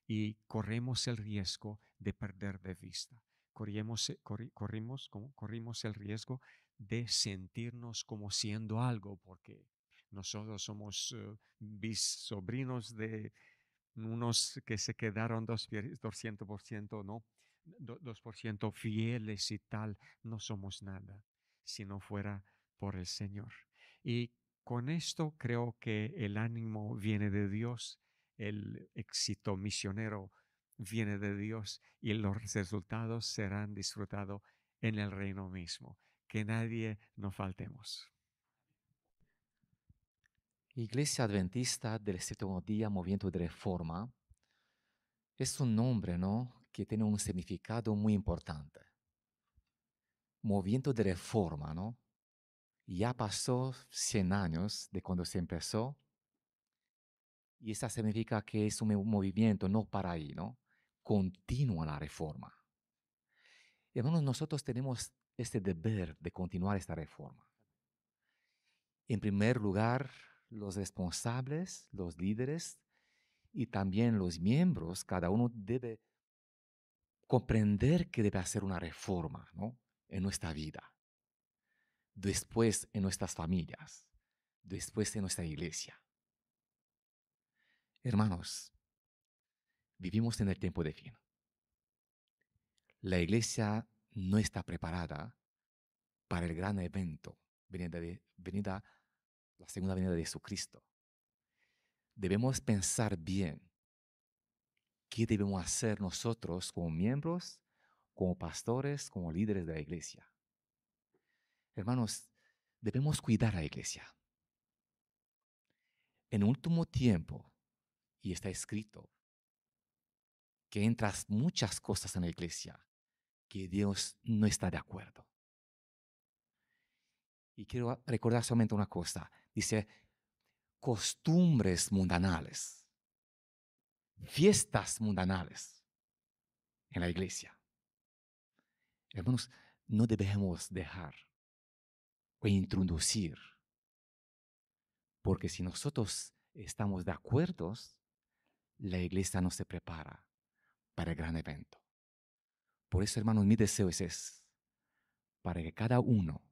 Y corremos el riesgo de perder de vista. Corrimos el riesgo de sentirnos como siendo algo, porque nosotros somos bisobrinos de unos que se quedaron 200%, ¿no? 2% fieles y tal. No somos nada si no fuera por el Señor. Y con esto creo que el ánimo viene de Dios, el éxito misionero viene de Dios y los resultados serán disfrutados en el reino mismo. Que nadie nos faltemos. Iglesia Adventista del Séptimo Día Movimiento de Reforma es un nombre, ¿no?, que tiene un significado muy importante. Movimiento de Reforma, ¿no? Ya pasó 100 años de cuando se empezó y eso significa que es un movimiento, no para ahí, ¿no? Continúa la reforma. Hermanos, nosotros tenemos este deber de continuar esta reforma. En primer lugar, los responsables, los líderes y también los miembros, cada uno debe comprender que debe hacer una reforma, ¿no?, en nuestra vida, después en nuestras familias, después en nuestra iglesia. Hermanos, vivimos en el tiempo de fin. La iglesia no está preparada para el gran evento, la segunda venida de Jesucristo. Debemos pensar bien qué debemos hacer nosotros como miembros, como pastores, como líderes de la iglesia. Hermanos, debemos cuidar a la iglesia. en último tiempo, y está escrito, que entran muchas cosas en la iglesia que Dios no está de acuerdo. Y quiero recordar solamente una cosa. Dice, costumbres mundanales, fiestas mundanales en la iglesia. Hermanos, no debemos dejar o introducir, porque si nosotros estamos de acuerdo, la iglesia no se prepara para el gran evento. Por eso, hermanos, mi deseo es para que cada uno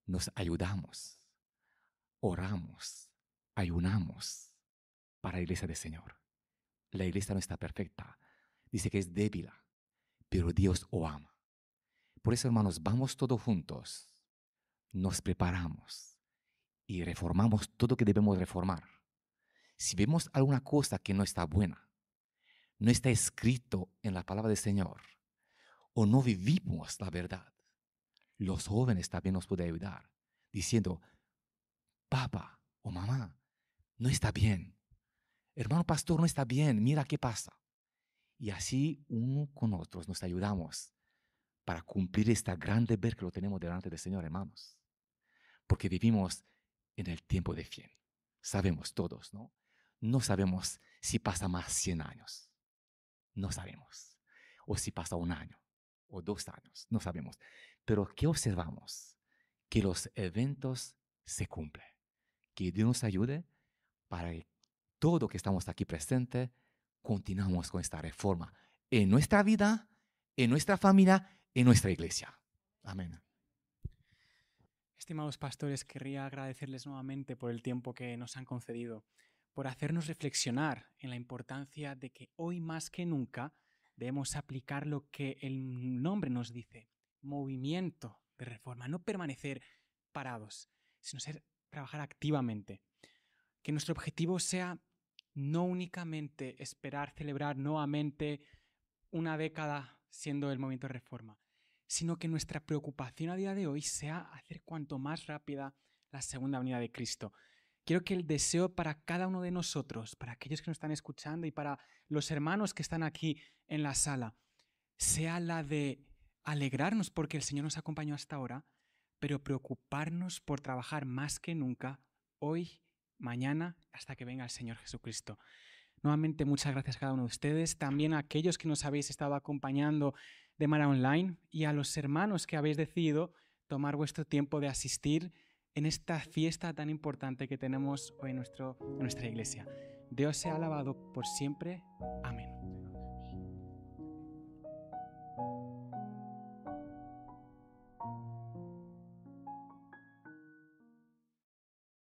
nos ayudamos, oramos, ayunamos para la iglesia del Señor. La iglesia no está perfecta. Dice que es débil, pero Dios o ama. Por eso, hermanos, vamos todos juntos, nos preparamos y reformamos todo lo que debemos reformar. Si vemos alguna cosa que no está buena, no está escrito en la palabra del Señor, o no vivimos la verdad, los jóvenes también nos pueden ayudar, diciendo, papá o mamá, no está bien. Hermano pastor, no está bien, mira qué pasa. Y así uno con otros nos ayudamos para cumplir este gran deber que lo tenemos delante del Señor, hermanos. Porque vivimos en el tiempo de fin. Sabemos todos, ¿no? No sabemos si pasa más 100 años. No sabemos. O si pasa 1 año o 2 años. No sabemos. Pero ¿qué observamos? Que los eventos se cumplen. Que Dios nos ayude para que todo que estamos aquí presentes continuamos con esta reforma en nuestra vida, en nuestra familia, en nuestra iglesia. Amén. Estimados pastores, querría agradecerles nuevamente por el tiempo que nos han concedido, por hacernos reflexionar en la importancia de que hoy más que nunca debemos aplicar lo que el nombre nos dice, movimiento de reforma, no permanecer parados, sino trabajar activamente. Que nuestro objetivo sea no únicamente esperar celebrar nuevamente una década siendo el movimiento de reforma, sino que nuestra preocupación a día de hoy sea hacer cuanto más rápida la segunda venida de Cristo. Quiero que el deseo para cada uno de nosotros, para aquellos que nos están escuchando y para los hermanos que están aquí en la sala, sea la de alegrarnos porque el Señor nos acompañó hasta ahora, pero preocuparnos por trabajar más que nunca hoy, mañana, hasta que venga el Señor Jesucristo. Nuevamente, muchas gracias a cada uno de ustedes, también a aquellos que nos habéis estado acompañando de manera online y a los hermanos que habéis decidido tomar vuestro tiempo de asistir en esta fiesta tan importante que tenemos hoy en nuestra iglesia. Dios sea alabado por siempre. Amén.